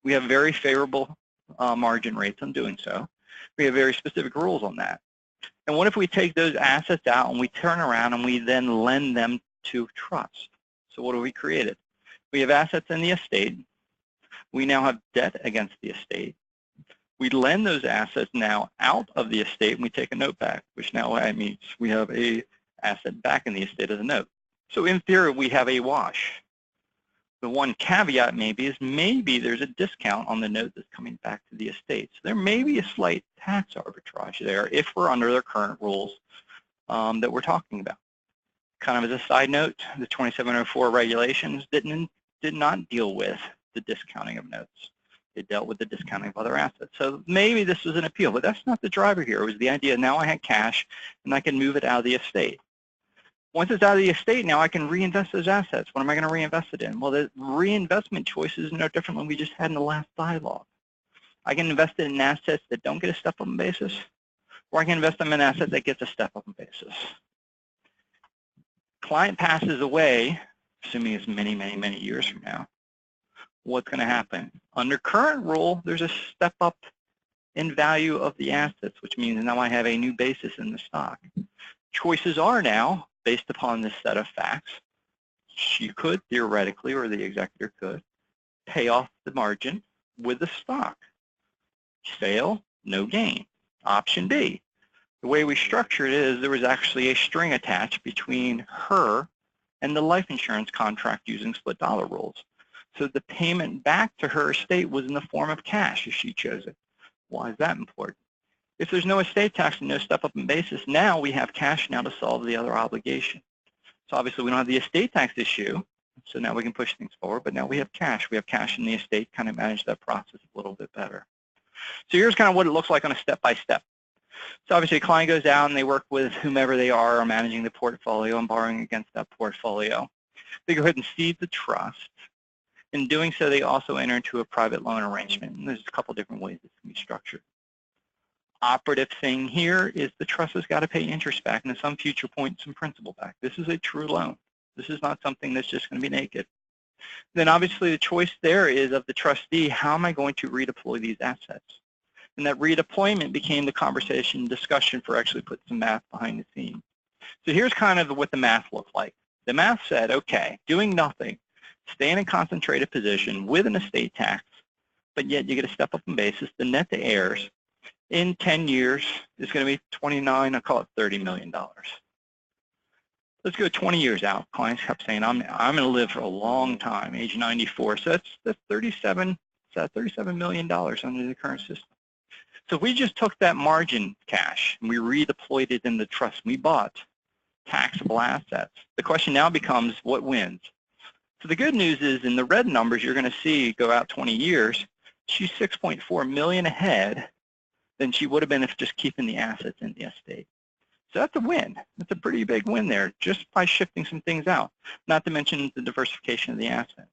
We have very favorable margin rates on doing so. We have very specific rules on that. And what if we take those assets out and we turn around and we then lend them to trust? So what have we created? We have assets in the estate. We now have debt against the estate. We lend those assets now out of the estate and we take a note back, which now means we have a asset back in the estate as a note. So in theory, we have a wash. The one caveat maybe is maybe there's a discount on the note that's coming back to the estate. So there may be a slight tax arbitrage there if we're under the current rules that we're talking about. Kind of as a side note, the 2704 regulations did not deal with the discounting of notes. It dealt with the discounting of other assets. So maybe this was an appeal, but that's not the driver here. It was the idea now I had cash and I can move it out of the estate. Once it's out of the estate, now I can reinvest those assets. What am I going to reinvest it in? Well, the reinvestment choice is no different than we just had in the last dialogue. I can invest it in assets that don't get a step-up basis, or I can invest them in assets that gets a step-up basis. Client passes away, assuming it's many, many, many years from now. What's going to happen? Under current rule, there's a step-up in value of the assets, which means now I have a new basis in the stock. Choices are now, based upon this set of facts, she could theoretically, or the executor could, pay off the margin with the stock. Sale, no gain. Option B, the way we structured it is there was actually a string attached between her and the life insurance contract using split dollar rules. So the payment back to her estate was in the form of cash if she chose it. Why is that important? If there's no estate tax and no step-up in basis, now we have cash now to solve the other obligation. So obviously we don't have the estate tax issue, so now we can push things forward, but now we have cash. We have cash in the estate, kind of manage that process a little bit better. So here's kind of what it looks like on a step-by-step. So obviously a client goes out and they work with whomever they are managing the portfolio and borrowing against that portfolio. They go ahead and seed the trust. In doing so, they also enter into a private loan arrangement, and there's a couple different ways this can be structured. Operative thing here is the trust has got to pay interest back and at some future point some principal back. This is a true loan. This is not something that's just going to be naked. Then obviously the choice there is of the trustee, how am I going to redeploy these assets? And that redeployment became the conversation discussion for actually putting some math behind the scenes. So here's kind of what the math looked like. The math said, okay, doing nothing, stay in a concentrated position with an estate tax, but yet you get a step up in basis, the net to heirs, in 10 years is going to be 29, I'll call it $30 million. Let's go 20 years out. Clients kept saying, I'm going to live for a long time, age 94. So that's $37 million under the current system. So if we just took that margin cash and we redeployed it in the trust, we bought taxable assets. The question now becomes, what wins? So the good news is in the red numbers you're going to see go out 20 years, she's 6.4 million ahead than she would have been if just keeping the assets in the estate. So that's a win. That's a pretty big win there just by shifting some things out, not to mention the diversification of the assets.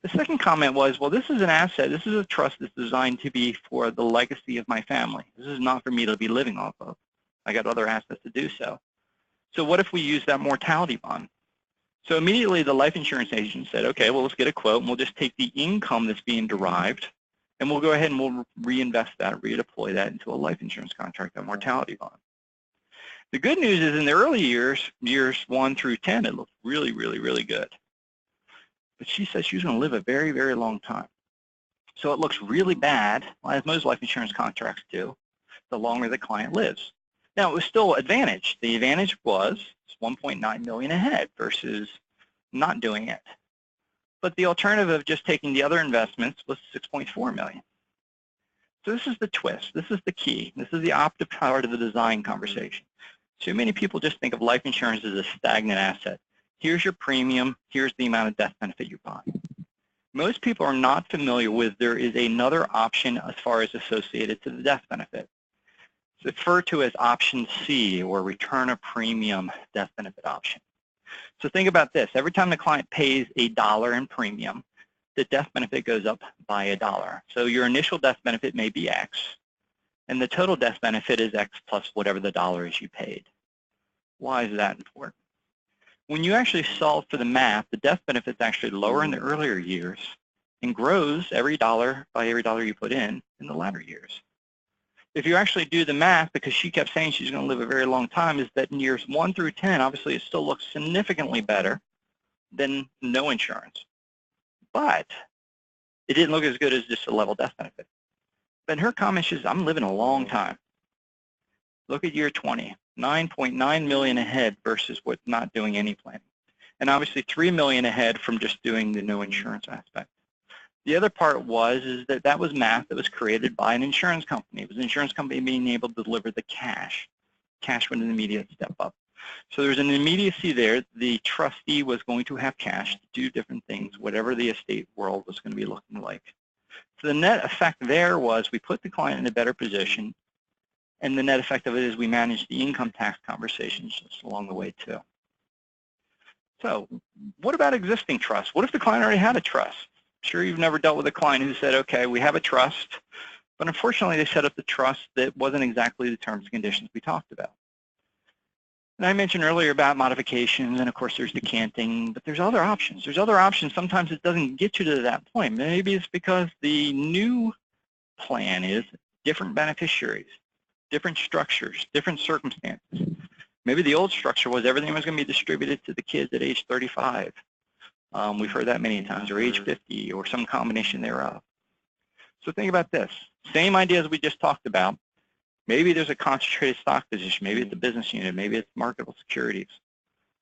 The second comment was, well, this is an asset. This is a trust that's designed to be for the legacy of my family. This is not for me to be living off of. I got other assets to do so. So what if we use that mortality bond? So immediately the life insurance agent said, okay, well, let's get a quote and we'll just take the income that's being derived and we'll go ahead and we'll reinvest that, redeploy that into a life insurance contract, that mortality bond. The good news is in the early years, years 1 through 10, it looked really, really, really good. But she says she's going to live a very, very long time. So it looks really bad, as most life insurance contracts do, the longer the client lives. Now, it was still advantage. The advantage was 1.9 million ahead versus not doing it. But the alternative of just taking the other investments was 6.4 million. So this is the twist. This is the key. This is the optive part of the design conversation. Too many people just think of life insurance as a stagnant asset. Here's your premium. Here's the amount of death benefit you buy. Most people are not familiar with there is another option as far as associated to the death benefit. It's referred to as option C, or return of premium death benefit option. So think about this. Every time the client pays $1 in premium, the death benefit goes up by $1. So your initial death benefit may be X, and the total death benefit is X plus whatever the dollar is you paid. Why is that important? When you actually solve for the math, the death benefit is actually lower in the earlier years and grows every dollar by every dollar you put in the latter years. If you actually do the math, because she kept saying she's going to live a very long time, is that in years 1 through 10, obviously it still looks significantly better than no insurance. But it didn't look as good as just a level death benefit. But her comment is, I'm living a long time. Look at year 20, 9.9 million ahead versus what not doing any planning. And obviously 3 million ahead from just doing the no insurance aspect. The other part is that was math that was created by an insurance company. It was an insurance company being able to deliver the cash. Cash was an immediate step up. So there's an immediacy there. The trustee was going to have cash to do different things, whatever the estate world was going to be looking like. So the net effect there was we put the client in a better position, and the net effect of it is we managed the income tax conversations just along the way too. So what about existing trust? What if the client already had a trust? Sure, you've never dealt with a client who said, okay, we have a trust, but unfortunately they set up the trust that wasn't exactly the terms and conditions we talked about. And I mentioned earlier about modifications, and of course there's decanting, but there's other options. There's other options. Sometimes it doesn't get you to that point. Maybe it's because the new plan is different beneficiaries, different structures, different circumstances. Maybe the old structure was everything was going to be distributed to the kids at age 35. We've heard that many times, or age 50, or some combination thereof. So think about this. Same ideas we just talked about. Maybe there's a concentrated stock position. Maybe it's a business unit. Maybe it's marketable securities.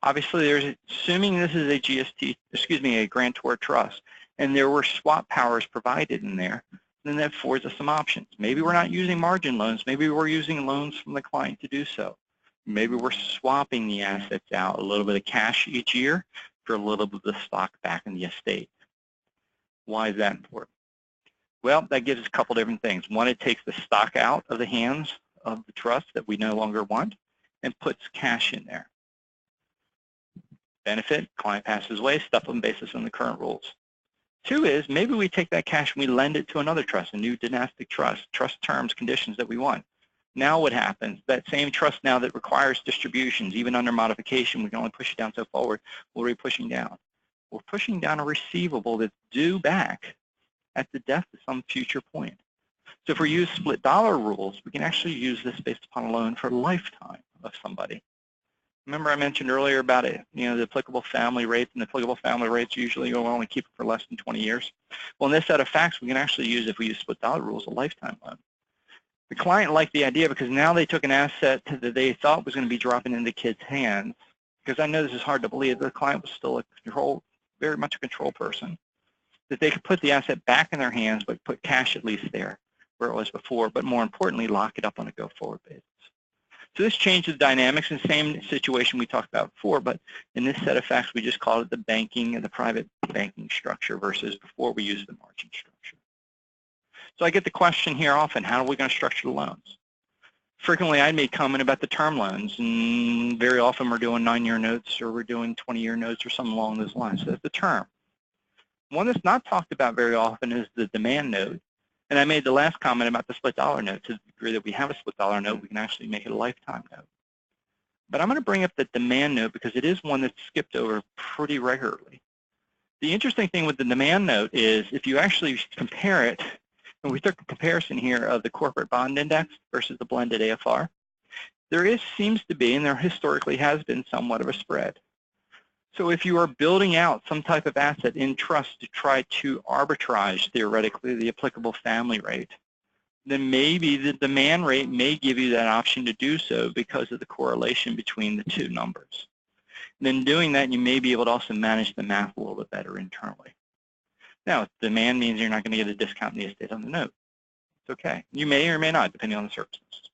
Obviously, assuming this is a grantor trust, and there were swap powers provided in there, then that affords us some options. Maybe we're not using margin loans. Maybe we're using loans from the client to do so. Maybe we're swapping the assets out, a little bit of cash each year for a little bit of the stock back in the estate. Why is that important? Well, that gives us a couple different things. One, it takes the stock out of the hands of the trust that we no longer want and puts cash in there. Benefit, client passes away, stuff on basis on the current rules. Two is maybe we take that cash and we lend it to another trust, a new dynastic trust terms, conditions that we want. Now what happens? That same trust now that requires distributions, even under modification, we can only push it down so forward. What are we pushing down? We're pushing down a receivable that's due back at the death at some future point. So if we use split dollar rules, we can actually use this based upon a loan for a lifetime of somebody. Remember I mentioned earlier about it, the applicable family rates, and the applicable family rates usually you'll only keep it for less than 20 years. Well, in this set of facts, we can actually use, if we use split dollar rules, a lifetime loan. The client liked the idea because now they took an asset that they thought was going to be dropping into kids' hands, because I know this is hard to believe, the client was still very much a control person, that they could put the asset back in their hands, but put cash at least there where it was before, but more importantly, lock it up on a go-forward basis. So this changes the dynamics in the same situation we talked about before, but in this set of facts, we just called it the banking and the private banking structure versus before we used the margin structure. So I get the question here often, how are we going to structure the loans? Frequently, I made comment about the term loans, and very often we're doing 9-year notes or we're doing 20-year notes or something along those lines. So that's the term. One that's not talked about very often is the demand note. And I made the last comment about the split dollar note. To the degree that we have a split dollar note, we can actually make it a lifetime note. But I'm going to bring up the demand note because it is one that's skipped over pretty regularly. The interesting thing with the demand note is if you actually compare it, and we took a comparison here of the corporate bond index versus the blended AFR, there seems to be, and there historically has been, somewhat of a spread. So if you are building out some type of asset in trust to try to arbitrage, theoretically, the applicable family rate, then maybe the demand rate may give you that option to do so because of the correlation between the two numbers. And then doing that, you may be able to also manage the math a little bit better internally. Now, demand means you're not going to get a discount in the estate on the note. It's okay. You may or may not, depending on the circumstances.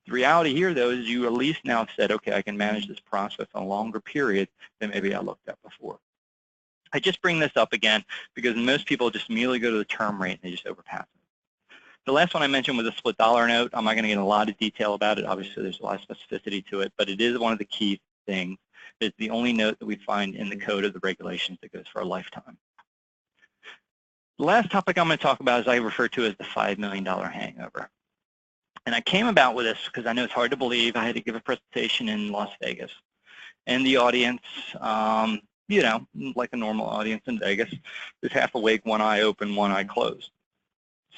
The reality here, though, is you at least now have said, okay, I can manage this process on a longer period than maybe I looked at before. I just bring this up again because most people just immediately go to the term rate and they just overpass it. The last one I mentioned was a split dollar note. I'm not going to get in a lot of detail about it. Obviously, there's a lot of specificity to it, but it is one of the key things. It's the only note that we find in the code of the regulations that goes for a lifetime. The last topic I'm going to talk about is I refer to as the $5 million hangover. And I came about with this because I know it's hard to believe. I had to give a presentation in Las Vegas. And the audience, you know, like a normal audience in Vegas, is half awake, one eye open, one eye closed.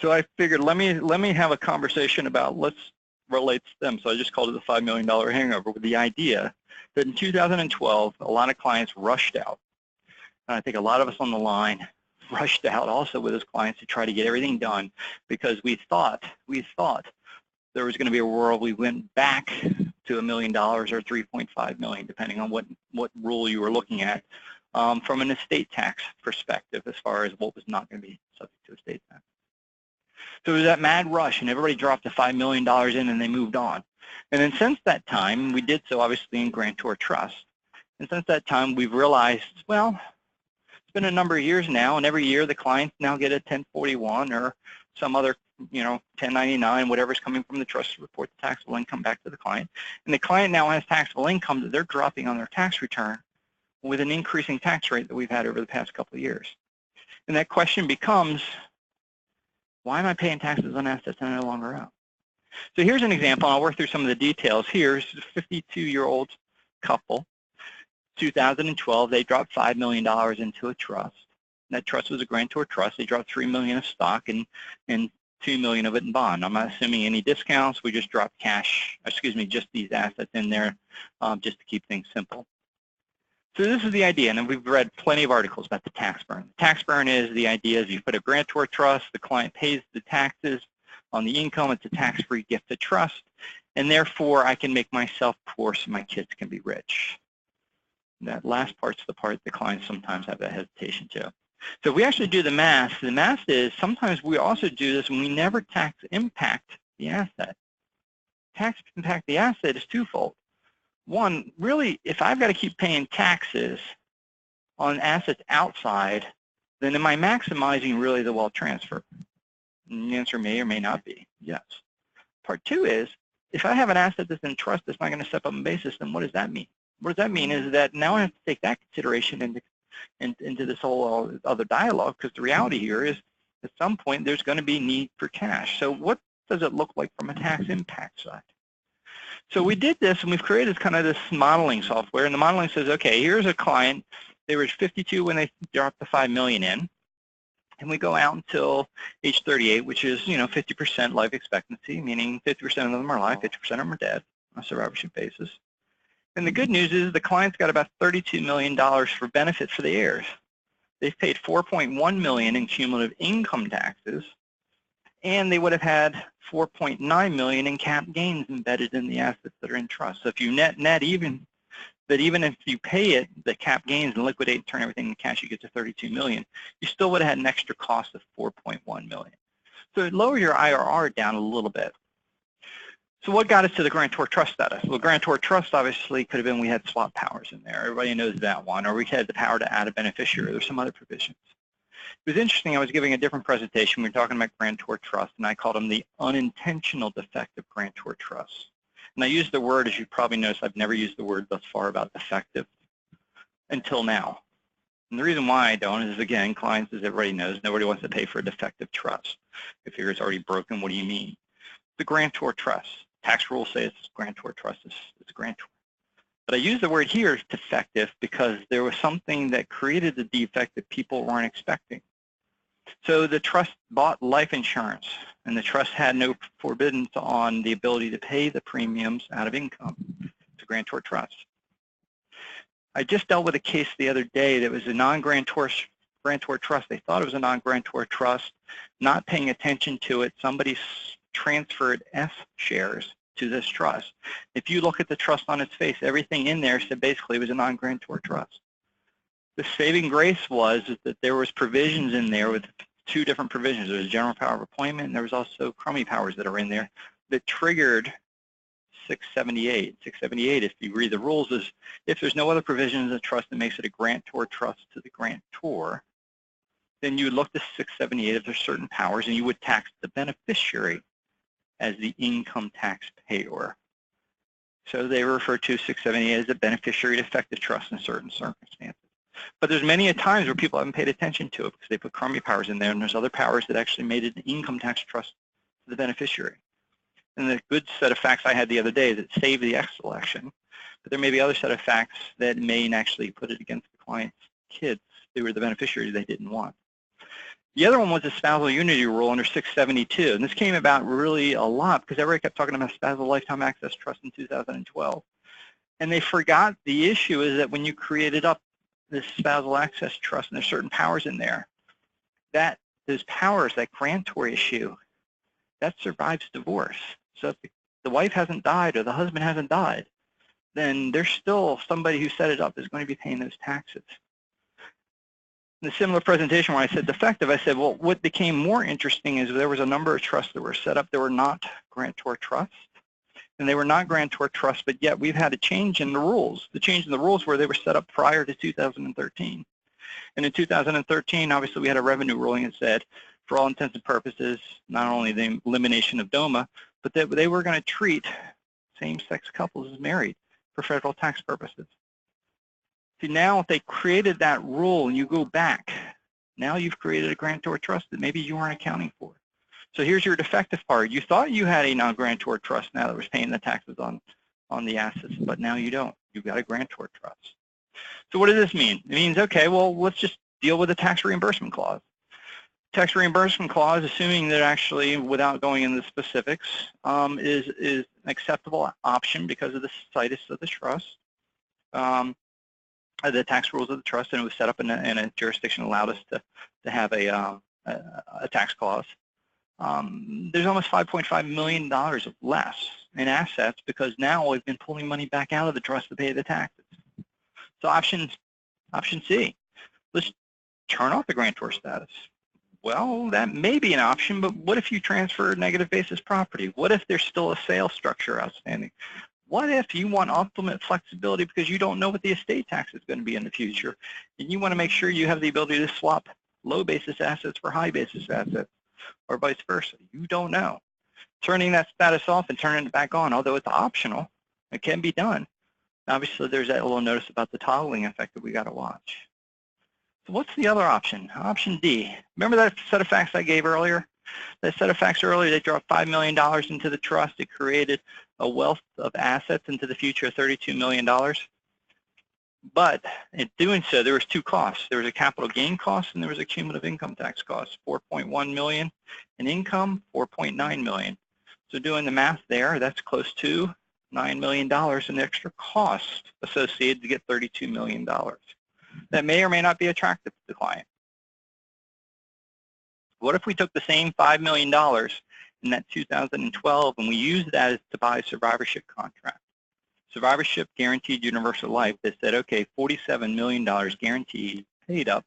So I figured, let me have a conversation about, let's relate to them. So I just called it the $5 million hangover with the idea that in 2012, a lot of clients rushed out. And I think a lot of us on the line rushed out also with those clients to try to get everything done because we thought there was going to be a world we went back to $1 million or 3.5 million, depending on what rule you were looking at, from an estate tax perspective as far as what was not going to be subject to estate tax. So it was that mad rush, and everybody dropped the $5 million in, and they moved on. And then since that time, we did so obviously in Grantor Trust. And since that time, we've realized, well, it's been a number of years now, and every year the clients now get a 1041 or some other, you know, 1099, whatever's coming from the trust to report the taxable income back to the client. And the client now has taxable income that they're dropping on their tax return with an increasing tax rate that we've had over the past couple of years. And that question becomes, why am I paying taxes on assets that I no longer own? So here's an example. I'll work through some of the details. Here's a 52-year-old couple. 2012, they dropped $5 million into a trust. That trust was a Grantor Trust. They dropped $3 million of stock and $2 million of it in bond. I'm not assuming any discounts. We just dropped cash, excuse me, just these assets in there just to keep things simple. So this is the idea, and we've read plenty of articles about the tax burn. The tax burn is the idea is you put a grantor trust, the client pays the taxes on the income, it's a tax-free gift to trust, and therefore I can make myself poor so my kids can be rich. That last part's the part the clients sometimes have that hesitation to. So if we actually do the math is sometimes we also do this when we never tax impact the asset. Tax impact the asset is twofold. One, really, if I've got to keep paying taxes on assets outside, then am I maximizing really the wealth transfer? And the answer may or may not be yes. Part two is, if I have an asset that's in trust that's not going to step up in basis, then what does that mean? What does that mean is that now I have to take that consideration into this whole other dialogue, because the reality here is at some point there's going to be need for cash. So what does it look like from a tax impact side? So we did this, and we've created kind of this modeling software, and the modeling says, okay, here's a client. They were 52 when they dropped the $5 million in, and we go out until age 38, which is, you know, 50% life expectancy, meaning 50% of them are alive, 50% of them are dead on a survivorship basis. And the good news is the client's got about $32 million for benefits for the heirs. They've paid $4.1 million in cumulative income taxes, and they would have had $4.9 million in cap gains embedded in the assets that are in trust. So if you net even, that even if you pay it, the cap gains and liquidate and turn everything into cash, you get to $32 million. You still would have had an extra cost of $4.1 million. So it lowers your IRR down a little bit. So what got us to the Grantor Trust status? Well, Grantor Trust obviously could have been we had swap powers in there. Everybody knows that one. Or we had the power to add a beneficiary. There's some other provisions. It was interesting. I was giving a different presentation. We were talking about Grantor Trust, and I called them the unintentional defective Grantor Trust. And I used the word, as you probably noticed, I've never used the word thus far about defective until now. And the reason why I don't is, again, clients, as everybody knows, nobody wants to pay for a defective trust. If it's already broken, what do you mean? The Grantor Trust. Tax rules say it's Grantor Trust, it's Grantor. But I use the word here, defective, because there was something that created the defect that people weren't expecting. So the trust bought life insurance, and the trust had no forbiddance on the ability to pay the premiums out of income to Grantor Trust. I just dealt with a case the other day that was a non-Grantor Trust. They thought it was a non-Grantor Trust, not paying attention to it. Somebody transferred F shares to this trust. If you look at the trust on its face, everything in there said basically it was a non-Grantor Trust. The saving grace was that there was provisions in there with two different provisions. There's general power of appointment, and there was also crummy powers that are in there that triggered 678. 678, if you read the rules, is if there's no other provision in the trust that makes it a grantor trust to the grantor, then you would look to 678 if there's certain powers, and you would tax the beneficiary as the income tax payer. So they refer to 678 as a beneficiary to effective trust in certain circumstances. But there's many a times where people haven't paid attention to it because they put crummy powers in there, and there's other powers that actually made it an income tax trust to the beneficiary. And the good set of facts I had the other day is it saved the X election, but there may be other set of facts that may actually put it against the client's kids who were the beneficiaries they didn't want. The other one was the spousal unity rule under 672, and this came about really a lot because everybody kept talking about spousal lifetime access trust in 2012. And they forgot the issue is that when you created up this spousal access trust, and there's certain powers in there, that those powers, that grantor issue, that survives divorce. So if the wife hasn't died or the husband hasn't died, then there's still somebody who set it up is going to be paying those taxes. In the similar presentation where I said defective, I said, well, what became more interesting is there was a number of trusts that were set up that were not grantor trusts. And they were not grantor trusts, but yet we've had a change in the rules. The change in the rules were they were set up prior to 2013. And in 2013, obviously, we had a revenue ruling that said, for all intents and purposes, not only the elimination of DOMA, but that they were going to treat same-sex couples as married for federal tax purposes. See, now if they created that rule and you go back, now you've created a grantor trust that maybe you weren't accounting for. So here's your defective part. You thought you had a non-grantor trust now that was paying the taxes on the assets, but now you don't. You've got a grantor trust. So what does this mean? It means, okay, well, let's just deal with the tax reimbursement clause. Tax reimbursement clause, assuming that actually, without going into the specifics, is an acceptable option because of the situs of the trust, the tax rules of the trust, and it was set up in a jurisdiction that allowed us to have a tax clause. There's almost $5.5 million of less in assets because now we've been pulling money back out of the trust to pay the taxes. So option C, let's turn off the grantor status. Well, that may be an option, but what if you transfer negative basis property? What if there's still a sales structure outstanding? What if you want ultimate flexibility because you don't know what the estate tax is going to be in the future, and you want to make sure you have the ability to swap low basis assets for high basis assets, or vice versa? You don't know. Turning that status off and turning it back on, although it's optional, it can be done. Obviously, there's that little notice about the toggling effect that we got to watch. So what's the other option? Option D. Remember that set of facts I gave earlier? That set of facts earlier, they dropped $5 million into the trust. It created a wealth of assets into the future of $32 million. But in doing so, there was two costs. There was a capital gain cost and there was a cumulative income tax cost, $4.1 million in income, $4.9 million. So doing the math there, that's close to $9 million in extra cost associated to get $32 million. That may or may not be attractive to the client. What if we took the same $5 million in that 2012 and we used that to buy a survivorship contract? Survivorship Guaranteed Universal Life that said, okay, $47 million guaranteed, paid up,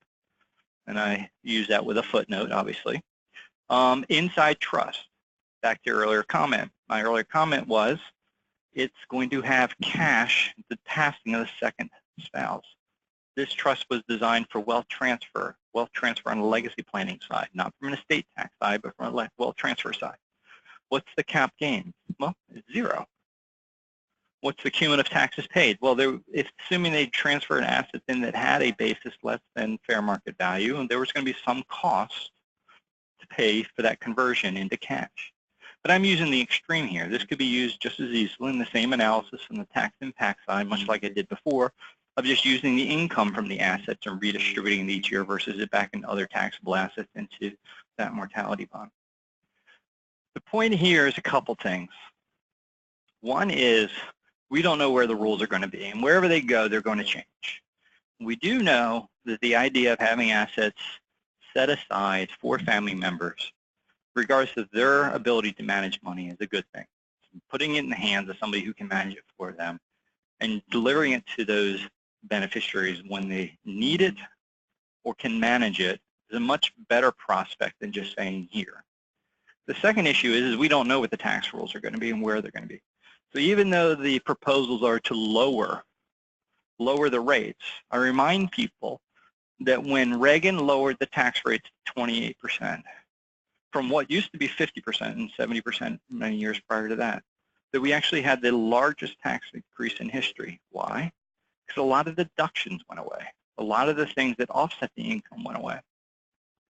and I use that with a footnote, obviously, inside trust. Back to your earlier comment. My earlier comment was it's going to have cash at the passing of the second spouse. This trust was designed for wealth transfer on the legacy planning side, not from an estate tax side, but from a wealth transfer side. What's the cap gain? Well, it's zero. What's the cumulative taxes paid? Well, assuming they transferred assets in that had a basis less than fair market value, and there was going to be some cost to pay for that conversion into cash. But I'm using the extreme here. This could be used just as easily in the same analysis from the tax impact side, much like I did before, of just using the income from the assets and redistributing it each year versus it back into other taxable assets into that mortality bond. The point here is a couple things. One is we don't know where the rules are going to be, and wherever they go, they're going to change. We do know that the idea of having assets set aside for family members, regardless of their ability to manage money, is a good thing. Putting it in the hands of somebody who can manage it for them and delivering it to those beneficiaries when they need it or can manage it is a much better prospect than just saying here. The second issue is we don't know what the tax rules are going to be and where they're going to be. So even though the proposals are to lower the rates, I remind people that when Reagan lowered the tax rates to 28%, from what used to be 50% and 70% many years prior to that, that we actually had the largest tax increase in history. Why? Because a lot of deductions went away. A lot of the things that offset the income went away.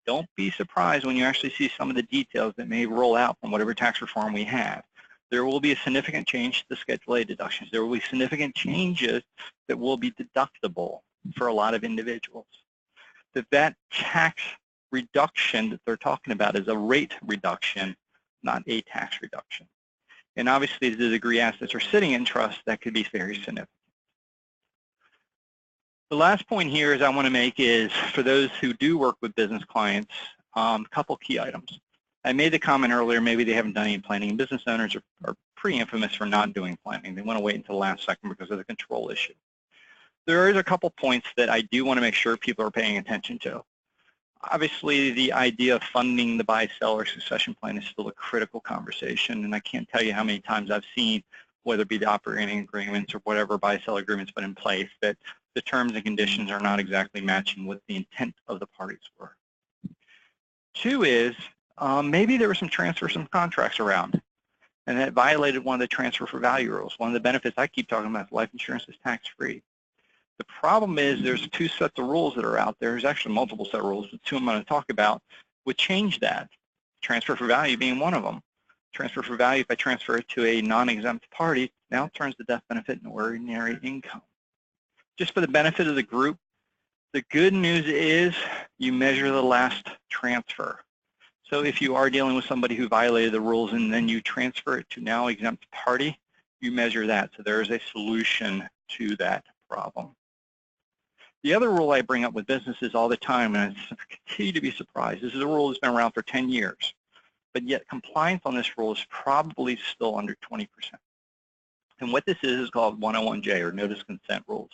Don't be surprised when you actually see some of the details that may roll out from whatever tax reform we have. There will be a significant change to the Schedule A deductions. There will be significant changes that will be deductible for a lot of individuals. That tax reduction that they're talking about is a rate reduction, not a tax reduction. And obviously, to the degree assets are sitting in trust, that could be very significant. The last point here is I want to make is for those who do work with business clients, a couple key items. I made the comment earlier, maybe they haven't done any planning. Business owners are pretty infamous for not doing planning. They want to wait until the last second because of the control issue. There is a couple points that I do want to make sure people are paying attention to. Obviously, the idea of funding the buy-sell or succession plan is still a critical conversation, and I can't tell you how many times I've seen, whether it be the operating agreements or whatever buy-sell agreements put in place, that the terms and conditions are not exactly matching what the intent of the parties were. Two is, maybe there were some transfers, some contracts around, and that violated one of the transfer for value rules. One of the benefits I keep talking about is life insurance is tax-free. The problem is there's two sets of rules that are out there. There's actually multiple set of rules, but two I'm going to talk about would change that. Transfer for value being one of them. Transfer for value, if I transfer it to a non-exempt party, now it turns the death benefit into ordinary income. Just for the benefit of the group, the good news is you measure the last transfer. So if you are dealing with somebody who violated the rules and then you transfer it to now exempt party, you measure that. So there is a solution to that problem. The other rule I bring up with businesses all the time, and I continue to be surprised, this is a rule that's been around for 10 years, but yet compliance on this rule is probably still under 20%. And what this is called 101J, or notice consent rules.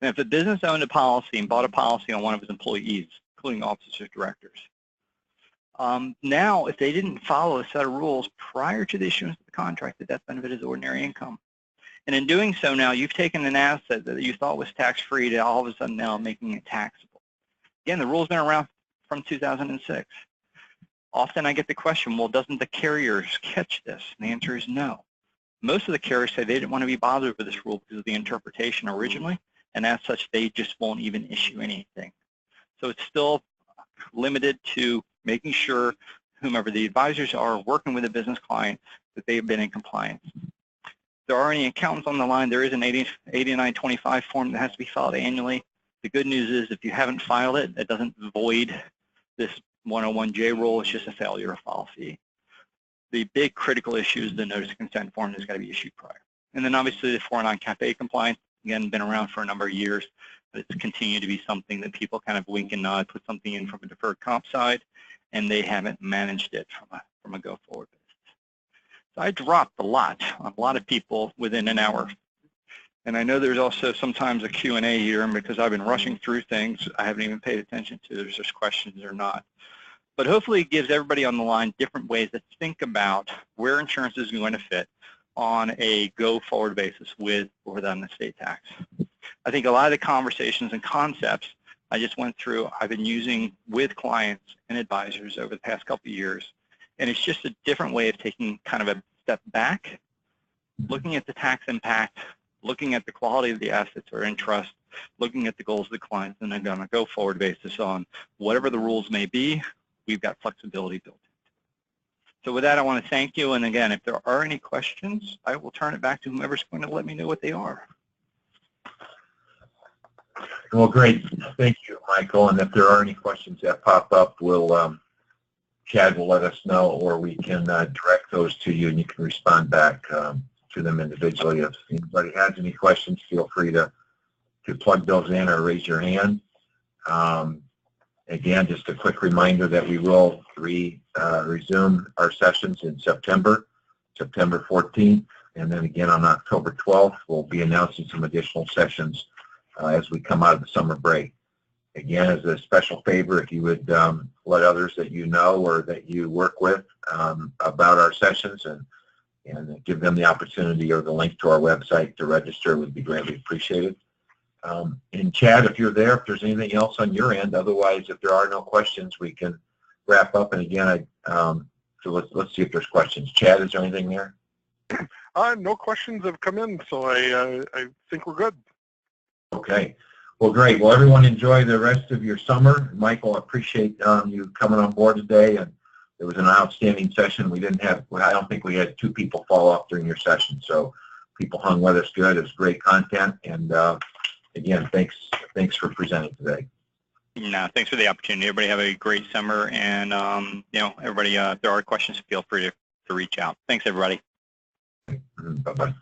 And if a business owned a policy and bought a policy on one of its employees, including officers or directors, now if they didn't follow a set of rules prior to the issuance of the contract, the death benefit is ordinary income. And in doing so now, you've taken an asset that you thought was tax-free to all of a sudden now making it taxable. Again, the rule's been around from 2006. Often I get the question, well, doesn't the carriers catch this? And the answer is no. Most of the carriers say they didn't want to be bothered with this rule because of the interpretation originally, and as such, they just won't even issue anything. So it's still limited to making sure whomever the advisors are working with a business client that they've been in compliance. If there are any accountants on the line, there is an 8925 form that has to be filed annually. The good news is if you haven't filed it, it doesn't void this 101J rule. It's just a failure of file fee. The big critical issue is the notice of consent form that's got to be issued prior. And then obviously the 409 CAFE compliance, again, been around for a number of years, but it's continued to be something that people kind of wink and nod, put something in from a deferred comp side, and they haven't managed it from a go-forward basis. So I dropped a lot on a lot of people within an hour. And I know there's also sometimes a Q&A here, and because I've been rushing through things, I haven't even paid attention to there's just questions or not. But hopefully it gives everybody on the line different ways to think about where insurance is going to fit on a go-forward basis with or without an estate tax. I think a lot of the conversations and concepts I just went through, I've been using with clients and advisors over the past couple of years. And it's just a different way of taking kind of a step back, looking at the tax impact, looking at the quality of the assets that are in trust, looking at the goals of the clients, and then on a go-forward basis on whatever the rules may be, we've got flexibility built in. So with that, I want to thank you. And again, if there are any questions, I will turn it back to whomever's going to let me know what they are. Well, great. Thank you, Michael. And if there are any questions that pop up, Chad will let us know, or we can direct those to you, and you can respond back to them individually. If anybody has any questions, feel free to plug those in or raise your hand. Again, just a quick reminder that we will resume our sessions in September 14th, and then again on October 12th, we'll be announcing some additional sessions as we come out of the summer break. Again, as a special favor, if you would let others that you know or that you work with about our sessions and give them the opportunity or the link to our website to register would be greatly appreciated. And Chad, if you're there, if there's anything else on your end, otherwise, if there are no questions, we can wrap up. And again, so let's see if there's questions. Chad, is there anything there? No questions have come in, so I think we're good. Okay. Well, great. Well, everyone enjoy the rest of your summer. Michael, I appreciate you coming on board today, and it was an outstanding session. I don't think we had 2 people fall off during your session, so people hung with us good. It was great content, and again, thanks for presenting today. No, thanks for the opportunity. Everybody have a great summer, and everybody, if there are questions, feel free to reach out. Thanks, everybody. Bye-bye.